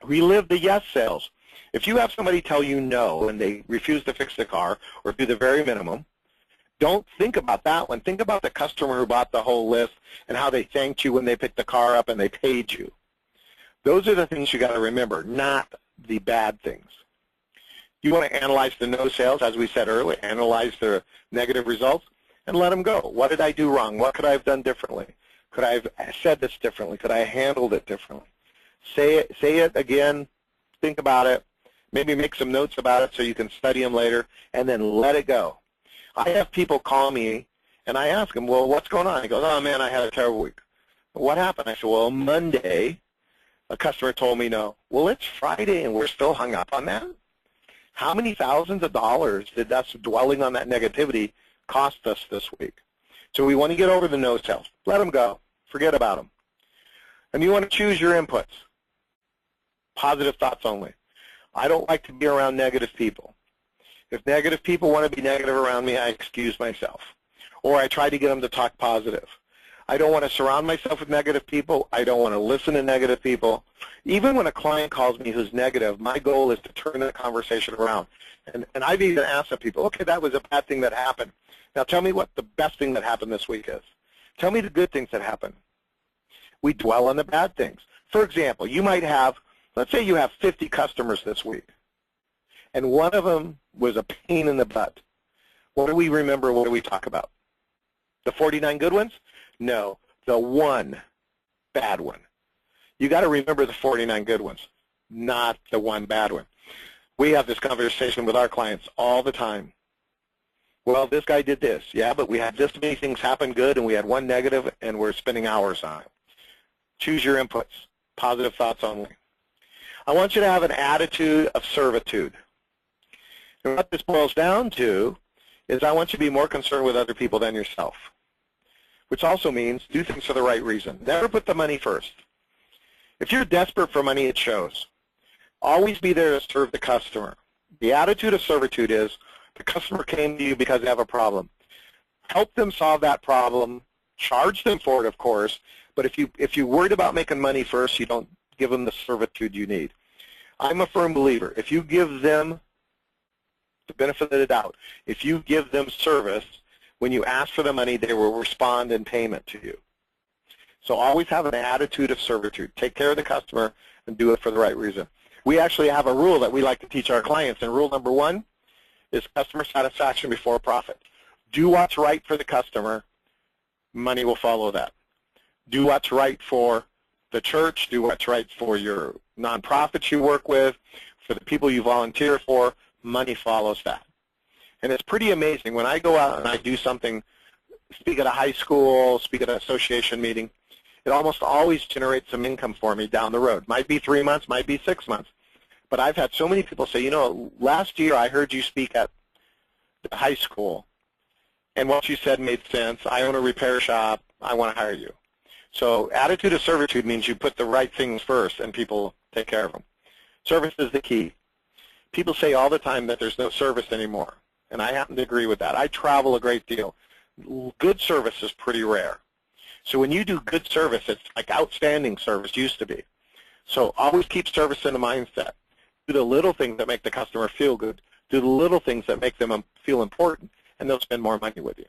Relive the yes sales. If you have somebody tell you no and they refuse to fix the car or do the very minimum, don't think about that one. Think about the customer who bought the whole list and how they thanked you when they picked the car up and they paid you. Those are the things you got to remember, not the bad things. You want to analyze the no sales, as we said earlier, analyze the negative results, and let them go. What did I do wrong? What could I have done differently? Could I have said this differently? Could I have handled it differently? Say it again, think about it, maybe make some notes about it so you can study them later, and then let it go. I have people call me, and I ask them, well, what's going on? He goes, oh, man, I had a terrible week. What happened? I said, well, Monday, a customer told me no. Well, it's Friday, and we're still hung up on that? How many thousands of dollars did us dwelling on that negativity cost us this week? So we want to get over the no sales. Let them go. Forget about them. And you want to choose your inputs. Positive thoughts only. I don't like to be around negative people. If negative people want to be negative around me, I excuse myself. Or I try to get them to talk positive. I don't want to surround myself with negative people. I don't want to listen to negative people. Even when a client calls me who's negative, my goal is to turn the conversation around. And I've even asked some people, okay, that was a bad thing that happened. Now tell me what the best thing that happened this week is. Tell me the good things that happened. We dwell on the bad things. For example, you might have, let's say you have 50 customers this week, and one of them was a pain in the butt. What do we remember? What do we talk about? The 49 good ones? No, the one bad one. You got to remember the 49 good ones, not the one bad one. We have this conversation with our clients all the time. Well, this guy did this. Yeah, but we had this many things happen good, and we had one negative, and we're spending hours on it. Choose your inputs. Positive thoughts only. I want you to have an attitude of servitude. And what this boils down to is I want you to be more concerned with other people than yourself, which also means do things for the right reason. Never put the money first. If you're desperate for money, it shows. Always be there to serve the customer. The attitude of servitude is the customer came to you because they have a problem. Help them solve that problem. Charge them for it, of course, but if you're worried about making money first, you don't give them the servitude you need. I'm a firm believer. If you give them the benefit of the doubt, if you give them service, when you ask for the money, they will respond in payment to you. So always have an attitude of servitude. Take care of the customer and do it for the right reason. We actually have a rule that we like to teach our clients, and rule number 1 is customer satisfaction before profit. Do what's right for the customer, money will follow that. Do what's right for the church, do what's right for your nonprofits you work with, for the people you volunteer for, money follows that. And it's pretty amazing. When I go out and I do something, speak at a high school, speak at an association meeting, it almost always generates some income for me down the road. Might be 3 months, might be 6 months. But I've had so many people say, you know, last year I heard you speak at the high school, and what you said made sense. I own a repair shop. I want to hire you. So attitude of servitude means you put the right things first and people take care of them. Service is the key. People say all the time that there's no service anymore, and I happen to agree with that. I travel a great deal. Good service is pretty rare. So when you do good service, it's like outstanding service used to be. So always keep service in the mindset. Do the little things that make the customer feel good. Do the little things that make them feel important, and they'll spend more money with you.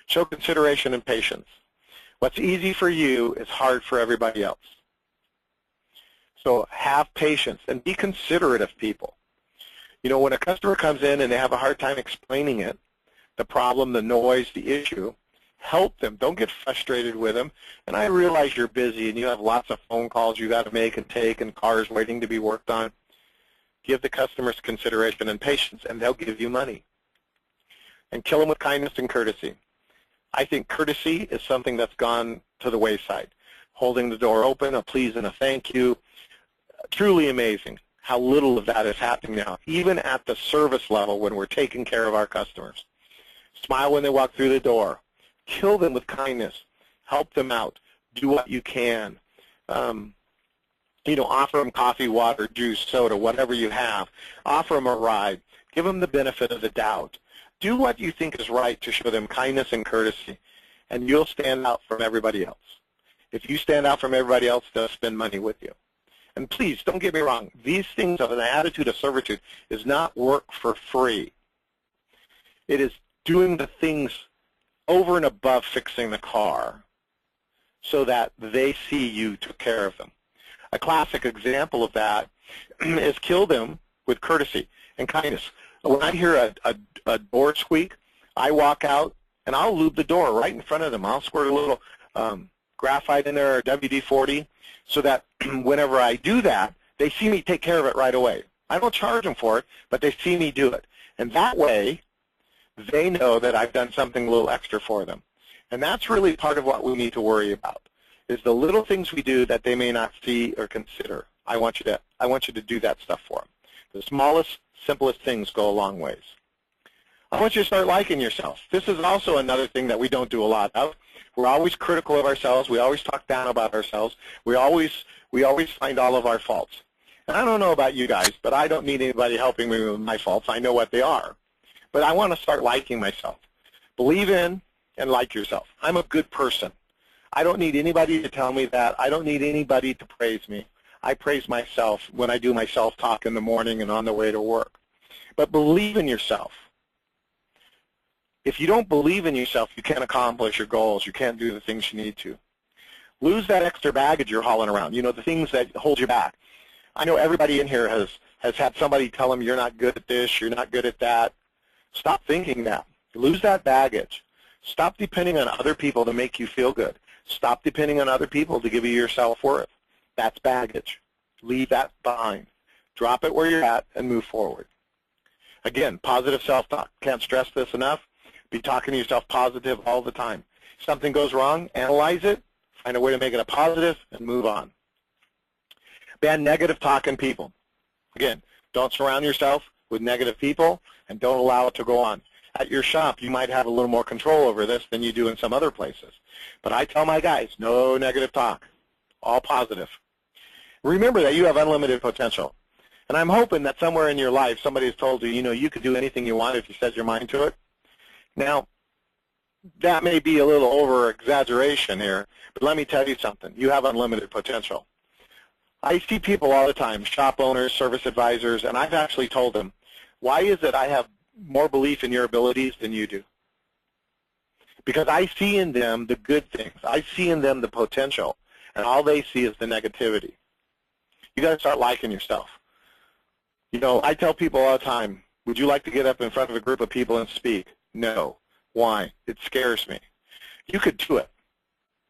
Show consideration and patience. What's easy for you is hard for everybody else. So have patience and be considerate of people. You know, when a customer comes in and they have a hard time explaining it, the problem, the noise, the issue, help them. Don't get frustrated with them. And I realize you're busy and you have lots of phone calls you got to make and take and cars waiting to be worked on. Give the customers consideration and patience, and they'll give you money. And kill them with kindness and courtesy. I think courtesy is something that's gone to the wayside. Holding the door open, a please and a thank you. Truly amazing how little of that is happening now, even at the service level when we're taking care of our customers. Smile when they walk through the door. Kill them with kindness. Help them out. Do what you can. You know, offer them coffee, water, juice, soda, whatever you have. Offer them a ride. Give them the benefit of the doubt. Do what you think is right to show them kindness and courtesy, and you'll stand out from everybody else. If you stand out from everybody else, they'll spend money with you. And please, don't get me wrong, these things of an attitude of servitude is not work for free. It is doing the things over and above fixing the car so that they see you took care of them. A classic example of that is kill them with courtesy and kindness. When I hear a door squeak, I walk out and I'll lube the door right in front of them. I'll squirt a little graphite in there or WD-40 so that whenever I do that, they see me take care of it right away. I don't charge them for it, but they see me do it. And that way, they know that I've done something a little extra for them. And that's really part of what we need to worry about, is the little things we do that they may not see or consider. I want you to do that stuff for them. The smallest, simplest things go a long ways. I want you to start liking yourself. This is also another thing that we don't do a lot of. We're always critical of ourselves. We always talk down about ourselves. We always find all of our faults. And I don't know about you guys, but I don't need anybody helping me with my faults. I know what they are. But I want to start liking myself. Believe in and like yourself. I'm a good person. I don't need anybody to tell me that. I don't need anybody to praise me. I praise myself when I do my self-talk in the morning and on the way to work. But believe in yourself. If you don't believe in yourself, you can't accomplish your goals. You can't do the things you need to. Lose that extra baggage you're hauling around, you know, the things that hold you back. I know everybody in here has had somebody tell them you're not good at this, you're not good at that. Stop thinking that. Lose that baggage. Stop depending on other people to make you feel good. Stop depending on other people to give you your self-worth. That's baggage. Leave that behind. Drop it where you're at and move forward. Again, positive self-talk. Can't stress this enough. Be talking to yourself positive all the time. If something goes wrong, analyze it, find a way to make it a positive, and move on. Ban negative talking people. Again, don't surround yourself with negative people, and don't allow it to go on. At your shop, you might have a little more control over this than you do in some other places. But I tell my guys, no negative talk, all positive. Remember that you have unlimited potential. And I'm hoping that somewhere in your life somebody has told you, you know, you could do anything you want if you set your mind to it. Now, that may be a little over-exaggeration here, but let me tell you something. You have unlimited potential. I see people all the time, shop owners, service advisors, and I've actually told them, why is it I have more belief in your abilities than you do? Because I see in them the good things. I see in them the potential, and all they see is the negativity. You got to start liking yourself. You know, I tell people all the time, would you like to get up in front of a group of people and speak? No. Why? It scares me. You could do it.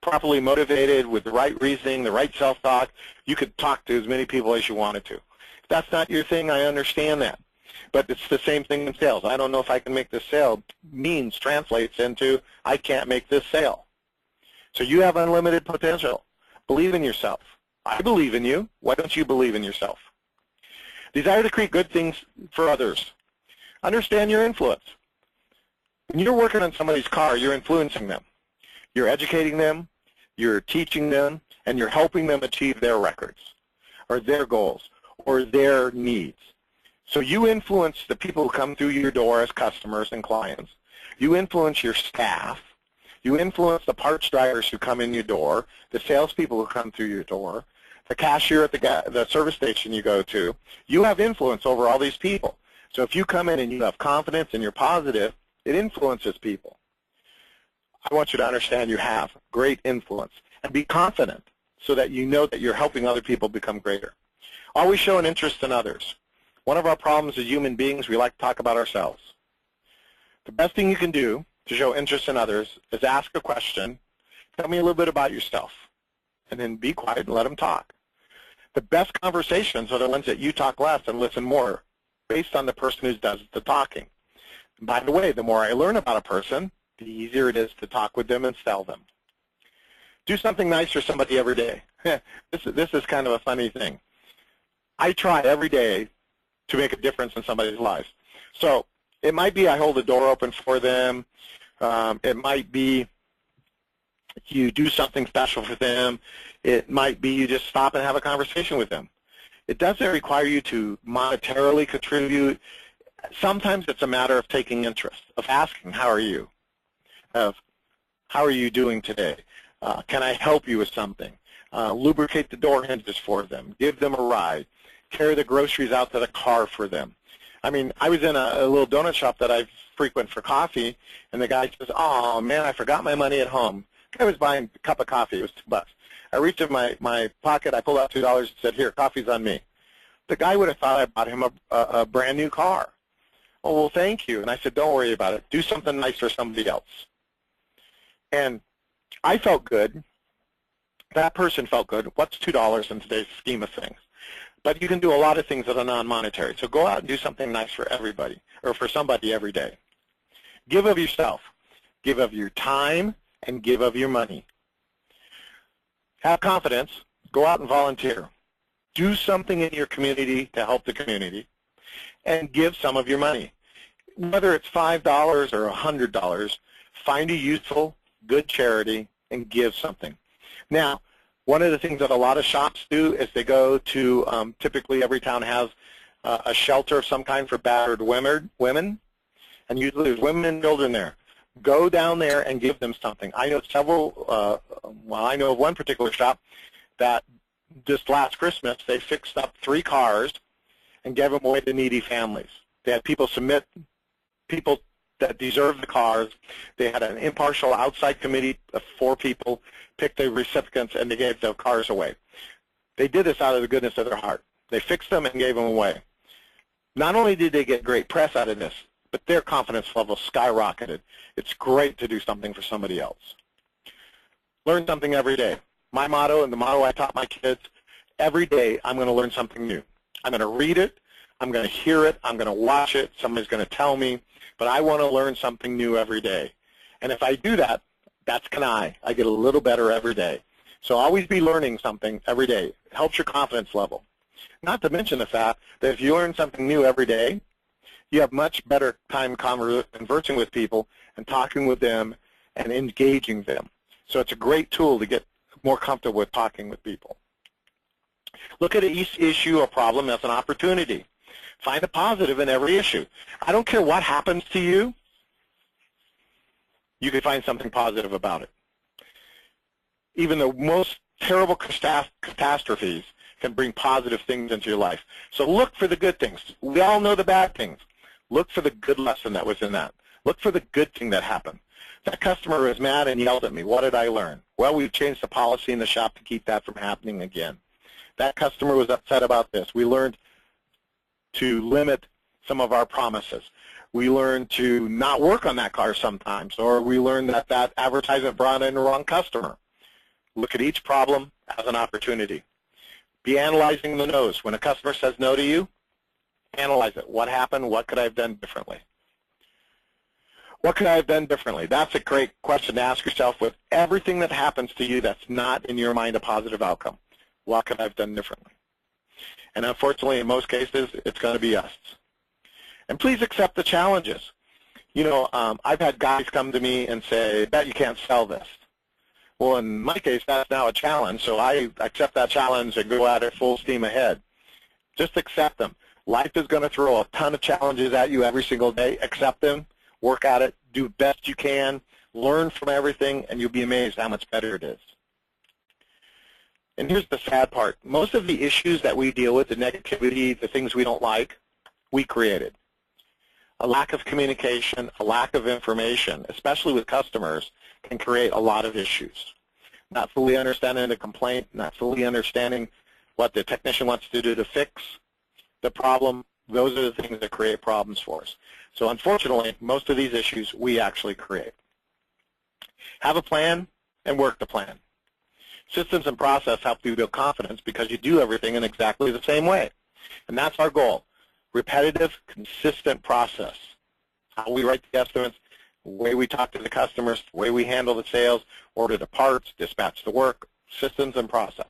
Properly motivated, with the right reasoning, the right self-talk, you could talk to as many people as you wanted to. If that's not your thing, I understand that. But it's the same thing in sales. I don't know if I can make this sale translates into I can't make this sale. So you have unlimited potential. Believe in yourself. I believe in you. Why don't you believe in yourself? Desire to create good things for others. Understand your influence. When you're working on somebody's car, you're influencing them. You're educating them, you're teaching them, and you're helping them achieve their records or their goals or their needs. So you influence the people who come through your door as customers and clients. You influence your staff. You influence the parts drivers who come in your door, the salespeople who come through your door, the cashier at the service station you go to. You have influence over all these people. So if you come in and you have confidence and you're positive, it influences people. I want you to understand you have great influence, and be confident so that you know that you're helping other people become greater. Always show an interest in others. One of our problems as human beings, we like to talk about ourselves. The best thing you can do to show interest in others is ask a question, tell me a little bit about yourself, and then be quiet and let them talk. The best conversations are the ones that you talk less and listen more, based on the person who does the talking. And by the way, the more I learn about a person, the easier it is to talk with them and sell them. Do something nice for somebody every day. This is kind of a funny thing. I try every day to make a difference in somebody's life. So it might be I hold the door open for them. It might be you do something special for them. It might be you just stop and have a conversation with them. It doesn't require you to monetarily contribute. Sometimes it's a matter of taking interest, of asking, how are you? Of how are you doing today? Can I help you with something? lubricate the door hinges for them, give them a ride, carry the groceries out to the car for them. I mean, I was in a little donut shop that I frequent for coffee, and the guy says, "Oh, man, I forgot my money at home." The guy was buying a cup of coffee. It was $2. I reached in my pocket. I pulled out $2 and said, "Here, coffee's on me." The guy would have thought I bought him a brand new car. "Oh, well, thank you." And I said, "Don't worry about it. Do something nice for somebody else." And I felt good. That person felt good. What's $2 in today's scheme of things? But you can do a lot of things that are non-monetary. So go out and do something nice for everybody or for somebody every day. Give of yourself. Give of your time and give of your money. Have confidence. Go out and volunteer. Do something in your community to help the community and give some of your money. Whether it's $5 or $100, find a useful, good charity and give something. Now, one of the things that a lot of shops do is they go to, typically every town has a shelter of some kind for battered women, and usually there's women and children there. Go down there and give them something. I know I know of one particular shop that just last Christmas they fixed up 3 cars and gave them away to needy families. They had people submit people that deserved the cars. They had an impartial outside committee of 4 people pick the recipients, and they gave their cars away. They did this out of the goodness of their heart. They fixed them and gave them away. Not only did they get great press out of this, but their confidence level skyrocketed. It's great to do something for somebody else. Learn something every day. My motto and the motto I taught my kids, every day I'm going to learn something new. I'm going to read it. I'm going to hear it. I'm going to watch it. Somebody's going to tell me. But I want to learn something new every day. And if I do that, that's Kanai. I get a little better every day. So always be learning something every day. It helps your confidence level. Not to mention the fact that if you learn something new every day, you have much better time conversing with people and talking with them and engaging them. So it's a great tool to get more comfortable with talking with people. Look at each issue or problem as an opportunity. Find a positive in every issue. I don't care what happens to you. You can find something positive about it. Even the most terrible catastrophes can bring positive things into your life. So look for the good things. We all know the bad things. Look for the good lesson that was in that. Look for the good thing that happened. That customer was mad and yelled at me. What did I learn? Well, we've changed the policy in the shop to keep that from happening again. That customer was upset about this. We learned to limit some of our promises. We learned to not work on that car sometimes, or we learned that that advertisement brought in the wrong customer. Look at each problem as an opportunity. Be analyzing the no's. When a customer says no to you, analyze it. What happened? What could I have done differently? What could I have done differently? That's a great question to ask yourself with everything that happens to you that's not in your mind a positive outcome. What could I have done differently? And unfortunately, in most cases, it's going to be us. And please accept the challenges. You know, I've had guys come to me and say, I bet you can't sell this. Well, in my case, that's now a challenge, so I accept that challenge and go at it full steam ahead. Just accept them. Life is going to throw a ton of challenges at you every single day. Accept them, work at it, do the best you can, learn from everything, and you'll be amazed how much better it is. And here's the sad part. Most of the issues that we deal with, the negativity, the things we don't like, we created. A lack of communication, a lack of information, especially with customers, can create a lot of issues. Not fully understanding the complaint, not fully understanding what the technician wants to do to fix the problem, those are the things that create problems for us. So unfortunately, most of these issues we actually create. Have a plan and work the plan. Systems and process help you build confidence because you do everything in exactly the same way. And that's our goal. Repetitive, consistent process. How we write the estimates, the way we talk to the customers, the way we handle the sales, order the parts, dispatch the work, systems and process.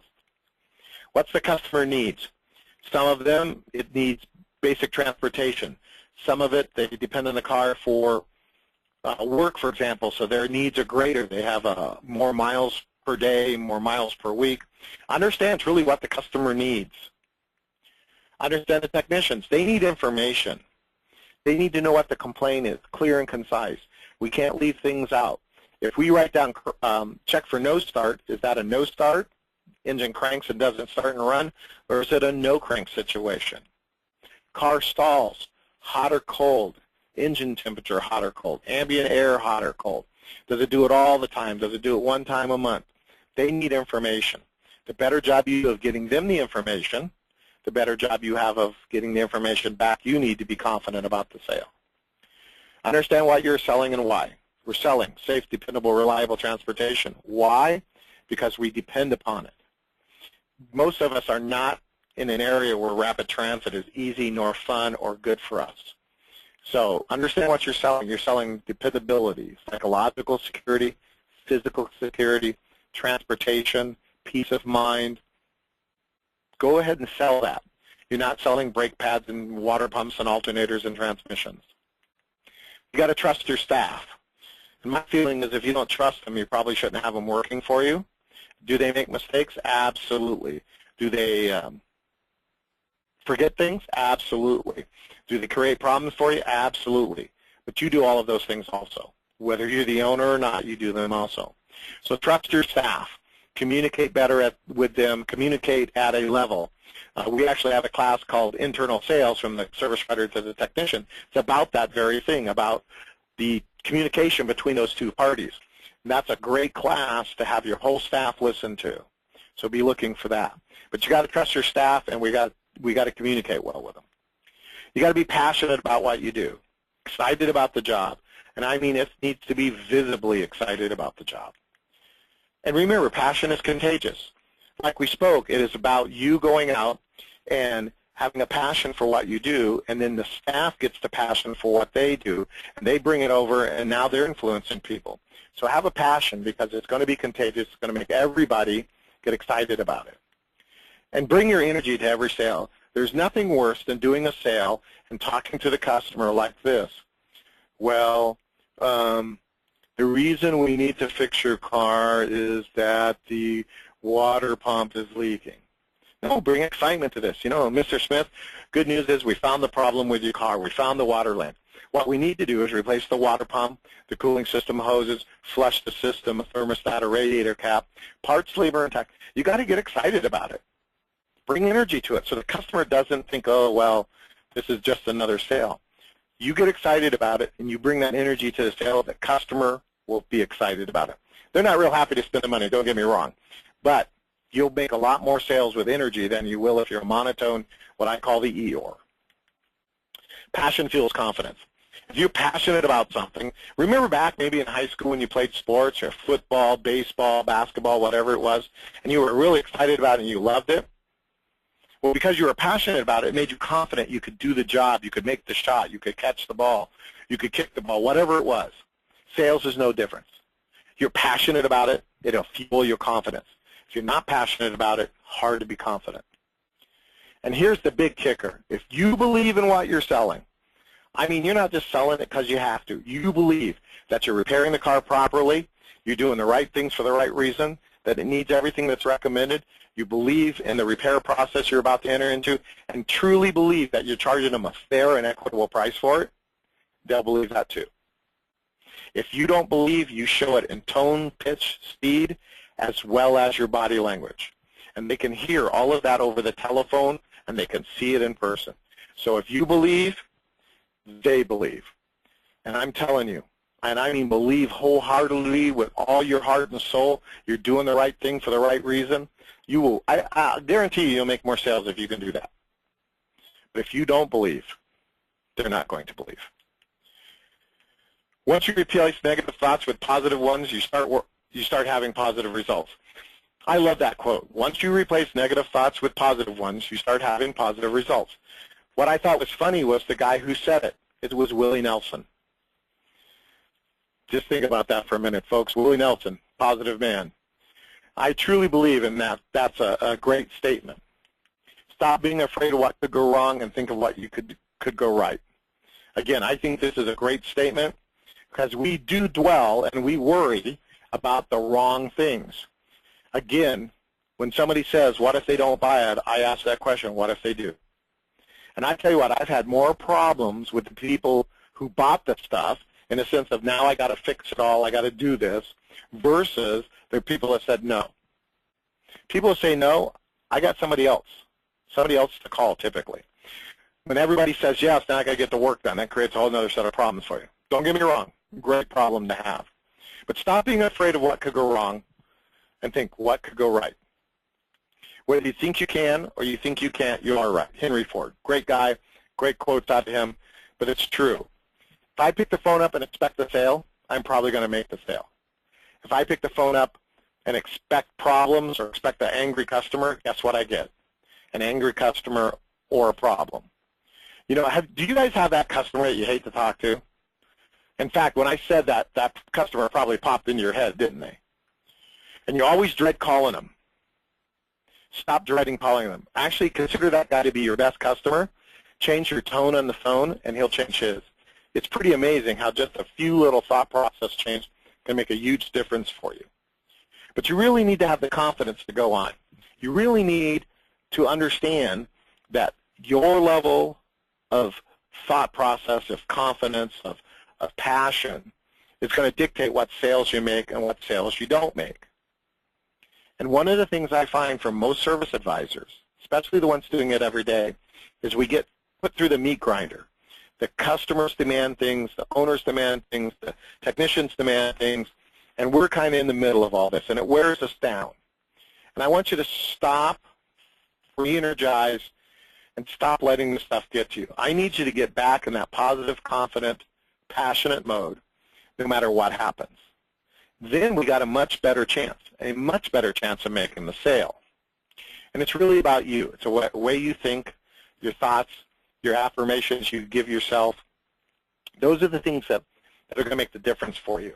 What's the customer needs? Some of them, it needs basic transportation. Some of it, they depend on the car for work, for example, so their needs are greater. They have more miles per day, more miles per week. Understand truly what the customer needs. Understand the technicians. They need information. They need to know what the complaint is, clear and concise. We can't leave things out. If we write down check for no start, is that a no start? engine cranks and doesn't start and run, or is it a no crank situation? Car stalls, hot or cold, engine temperature, hot or cold, ambient air, hot or cold. Does it do it all the time? Does it do it one time a month? They need information. The better job you do of getting them the information, the better job you have of getting the information back you need to be confident about the sale. Understand what you're selling and why. We're selling safe, dependable, reliable transportation. Why? Because we depend upon it. Most of us are not in an area where rapid transit is easy nor fun or good for us. So understand what you're selling. You're selling dependability, psychological security, physical security, transportation, peace of mind. Go ahead and sell that. You're not selling brake pads and water pumps and alternators and transmissions. You got to trust your staff. And my feeling is if you don't trust them, you probably shouldn't have them working for you. Do they make mistakes? Absolutely. Do they forget things? Absolutely. Do they create problems for you? Absolutely. But you do all of those things also. Whether you're the owner or not, you do them also. So trust your staff. Communicate better with them. Communicate at a level. We actually have a class called Internal Sales from the service writer to the technician. It's about that very thing, about the communication between those two parties. And that's a great class to have your whole staff listen to. So be looking for that. But you got to trust your staff, and we got to communicate well with them. You got to be passionate about what you do, excited about the job, and I mean it needs to be visibly excited about the job. And remember, passion is contagious. Like we spoke, it is about you going out and having a passion for what you do, and then the staff gets the passion for what they do, and they bring it over, and now they're influencing people. So have a passion, because it's going to be contagious. It's going to make everybody get excited about it. And bring your energy to every sale. There's nothing worse than doing a sale and talking to the customer like this. Well, the reason we need to fix your car is that the water pump is leaking. No, bring excitement to this. You know, Mr. Smith, good news is we found the problem with your car. We found the water line. What we need to do is replace the water pump, the cooling system hoses, flush the system, a thermostat, a radiator cap, parts, labor, and tech. You got to get excited about it. Bring energy to it so the customer doesn't think, oh, well, this is just another sale. You get excited about it, and you bring that energy to the sale, the customer will be excited about it. They're not real happy to spend the money, don't get me wrong, but you'll make a lot more sales with energy than you will if you're a monotone, what I call the Eeyore. Passion fuels confidence. If you're passionate about something, remember back maybe in high school when you played sports or football, baseball, basketball, whatever it was, and you were really excited about it and you loved it? Well, because you were passionate about it, it made you confident you could do the job, you could make the shot, you could catch the ball, you could kick the ball, whatever it was. Sales is no different. If you're passionate about it, it'll fuel your confidence. If you're not passionate about it, hard to be confident. And here's the big kicker. If you believe in what you're selling, I mean, you're not just selling it because you have to. You believe that you're repairing the car properly, you're doing the right things for the right reason, that it needs everything that's recommended, you believe in the repair process you're about to enter into, and truly believe that you're charging them a fair and equitable price for it, they'll believe that too. If you don't believe, you show it in tone, pitch, speed, as well as your body language. And they can hear all of that over the telephone, and they can see it in person. So if you believe, they believe. And I'm telling you, and I mean believe wholeheartedly with all your heart and soul, you're doing the right thing for the right reason, you will, I guarantee you'll make more sales if you can do that. But if you don't believe, they're not going to believe. Once you replace negative thoughts with positive ones, you start having positive results. I love that quote. Once you replace negative thoughts with positive ones, you start having positive results. What I thought was funny was the guy who said it. It was Willie Nelson. Just think about that for a minute, folks. Willie Nelson, positive man. I truly believe in that. That's a great statement. Stop being afraid of what could go wrong and think of what you could go right. Again, I think this is a great statement because we do dwell and we worry about the wrong things. Again, when somebody says, what if they don't buy it, I ask that question, what if they do? And I tell you what, I've had more problems with the people who bought the stuff in the sense of now I got to fix it all, I got to do this, versus the people that said no. People say no, I got somebody else to call typically. When everybody says yes, now I got to get the work done. That creates a whole other set of problems for you. Don't get me wrong, great problem to have. But stop being afraid of what could go wrong and think what could go right. Whether you think you can or you think you can't, you are right. Henry Ford, great guy, great quotes out of him, but it's true. If I pick the phone up and expect the sale, I'm probably going to make the sale. If I pick the phone up and expect problems or expect an angry customer, guess what I get? An angry customer or a problem. You know, do you guys have that customer that you hate to talk to? In fact, when I said that, that customer probably popped into your head, didn't they? And you always dread calling them. Stop dreading calling them. Actually, consider that guy to be your best customer. Change your tone on the phone, and he'll change his. It's pretty amazing how just a few little thought process change can make a huge difference for you. But you really need to have the confidence to go on. You really need to understand that your level of thought process, of confidence, of passion is going to dictate what sales you make and what sales you don't make. And one of the things I find from most service advisors, especially the ones doing it every day, is we get put through the meat grinder. The customers demand things, the owners demand things, the technicians demand things, and we're kind of in the middle of all this, and it wears us down. And I want you to stop, re-energize, and stop letting this stuff get to you. I need you to get back in that positive, confident, passionate mode no matter what happens. Then we got a much better chance of making the sale. And it's really about you. It's the way you think, your thoughts, your affirmations you give yourself. Those are the things that are going to make the difference for you.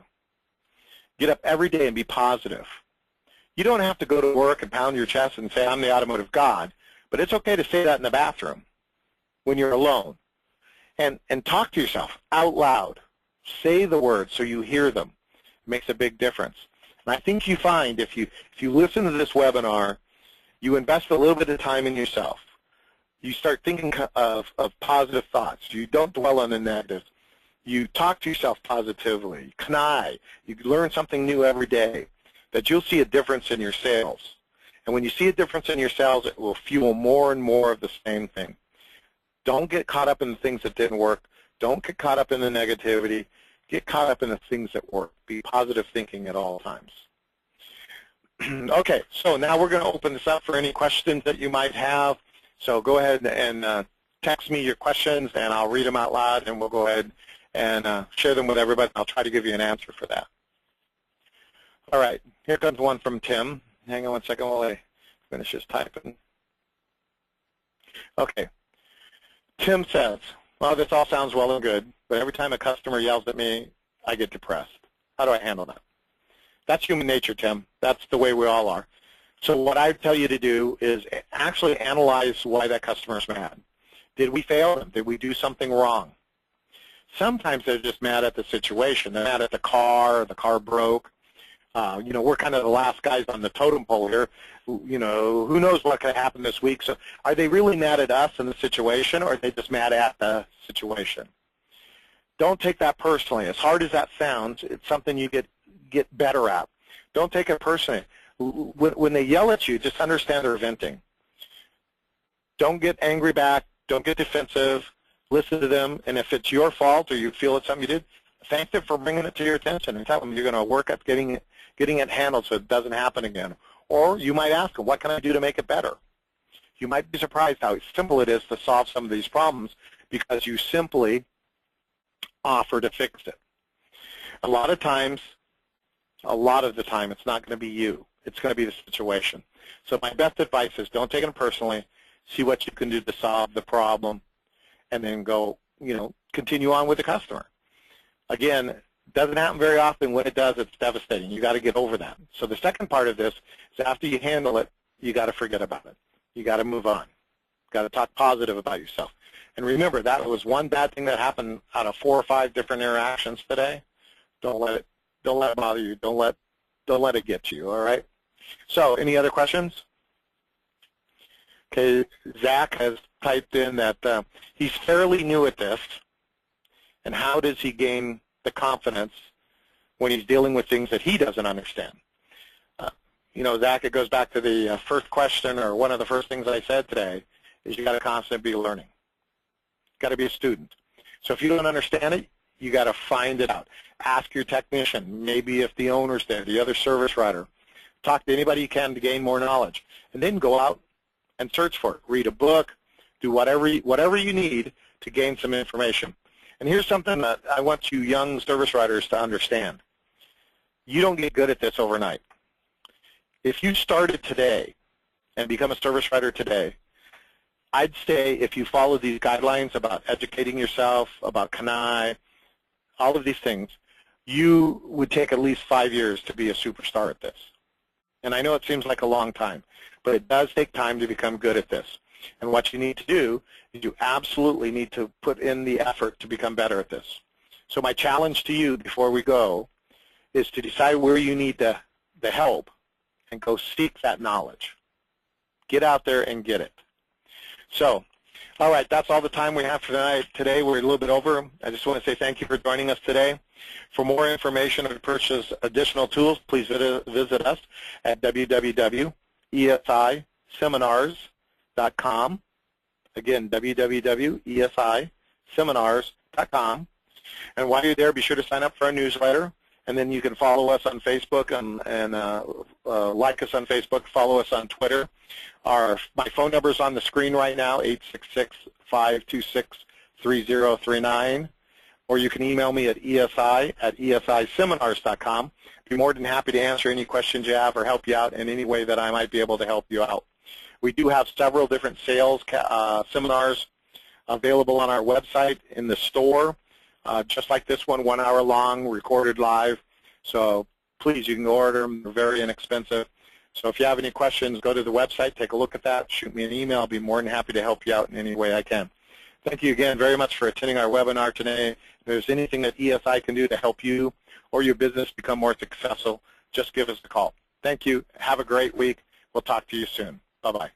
Get up every day and be positive. You don't have to go to work and pound your chest and say, I'm the automotive god, but it's okay to say that in the bathroom when you're alone. And talk to yourself out loud. Say the words so you hear them. It makes a big difference. And I think you find if you listen to this webinar, you invest a little bit of time in yourself. You start thinking of positive thoughts. You don't dwell on the negatives. You talk to yourself positively. You learn something new every day, that you'll see a difference in your sales. And when you see a difference in your sales, it will fuel more and more of the same thing. Don't get caught up in the things that didn't work. Don't get caught up in the negativity. Get caught up in the things that work. Be positive thinking at all times. Okay, so now we're going to open this up for any questions that you might have. So go ahead and text me your questions, and I'll read them out loud, and we'll go ahead and share them with everybody. I'll try to give you an answer for that. All right, here comes one from Tim. Hang on one second while I finish this typing. Okay. Tim says, well, this all sounds well and good, but every time a customer yells at me, I get depressed. How do I handle that? That's human nature, Tim. That's the way we all are. So what I tell you to do is actually analyze why that customer is mad. Did we fail them? Did we do something wrong? Sometimes they're just mad at the situation. They're mad at the car broke. You know, we're kind of the last guys on the totem pole here. You know, who knows what could happen this week. So are they really mad at us in the situation, or are they just mad at the situation? Don't take that personally. As hard as that sounds, it's something you get better at. Don't take it personally. When they yell at you, just understand they're venting. Don't get angry back. Don't get defensive. Listen to them, and if it's your fault or you feel it's something you did, thank them for bringing it to your attention and tell them you're going to work at getting it handled so it doesn't happen again. Or you might ask them, what can I do to make it better? You might be surprised how simple it is to solve some of these problems because you simply offer to fix it. A lot of the time, it's not going to be you. It's going to be the situation. So my best advice is don't take it personally. See what you can do to solve the problem, and then go, you know, continue on with the customer. Again, it doesn't happen very often. When it does, it's devastating. You got to get over that. So the second part of this is after you handle it, you got to forget about it. You got to move on. You got to talk positive about yourself. And remember, that was one bad thing that happened out of 4 or 5 different interactions today. Don't let it bother you. Don't let it get to you. All right. So, any other questions? Okay, Zach has typed in that he's fairly new at this, and how does he gain the confidence when he's dealing with things that he doesn't understand? Zach, it goes back to the first question, or one of the first things I said today, is you got to constantly be learning. Got to be a student. So if you don't understand it, you got to find it out. Ask your technician, maybe if the owner's there, the other service writer. Talk to anybody you can to gain more knowledge. And then go out and search for it. Read a book, do whatever you need to gain some information. And here's something that I want you young service writers to understand. You don't get good at this overnight. If you started today and become a service writer today, I'd say if you follow these guidelines about educating yourself, about CANI, all of these things, you would take at least 5 years to be a superstar at this. And I know it seems like a long time, but it does take time to become good at this. And what you need to do is you absolutely need to put in the effort to become better at this. So my challenge to you before we go is to decide where you need the help and go seek that knowledge. Get out there and get it. So, all right, that's all the time we have for tonight. Today we're a little bit over. I just want to say thank you for joining us today. For more information or to purchase additional tools, please visit us at www.esiseminars.com. Again, www.esiseminars.com. And while you're there, be sure to sign up for our newsletter. And then you can follow us on Facebook and like us on Facebook, follow us on Twitter. My phone number is on the screen right now, 866-526-3039. Or you can email me at esi@esiseminars.com. Be more than happy to answer any questions you have or help you out in any way that I might be able to help you out. We do have several different sales seminars available on our website in the store. Just like this one, 1 hour long, recorded live. So please, you can order them. They're very inexpensive. So if you have any questions, go to the website, take a look at that, shoot me an email. I'll be more than happy to help you out in any way I can. Thank you again very much for attending our webinar today. If there's anything that ESI can do to help you or your business become more successful, just give us a call. Thank you. Have a great week. We'll talk to you soon. Bye-bye.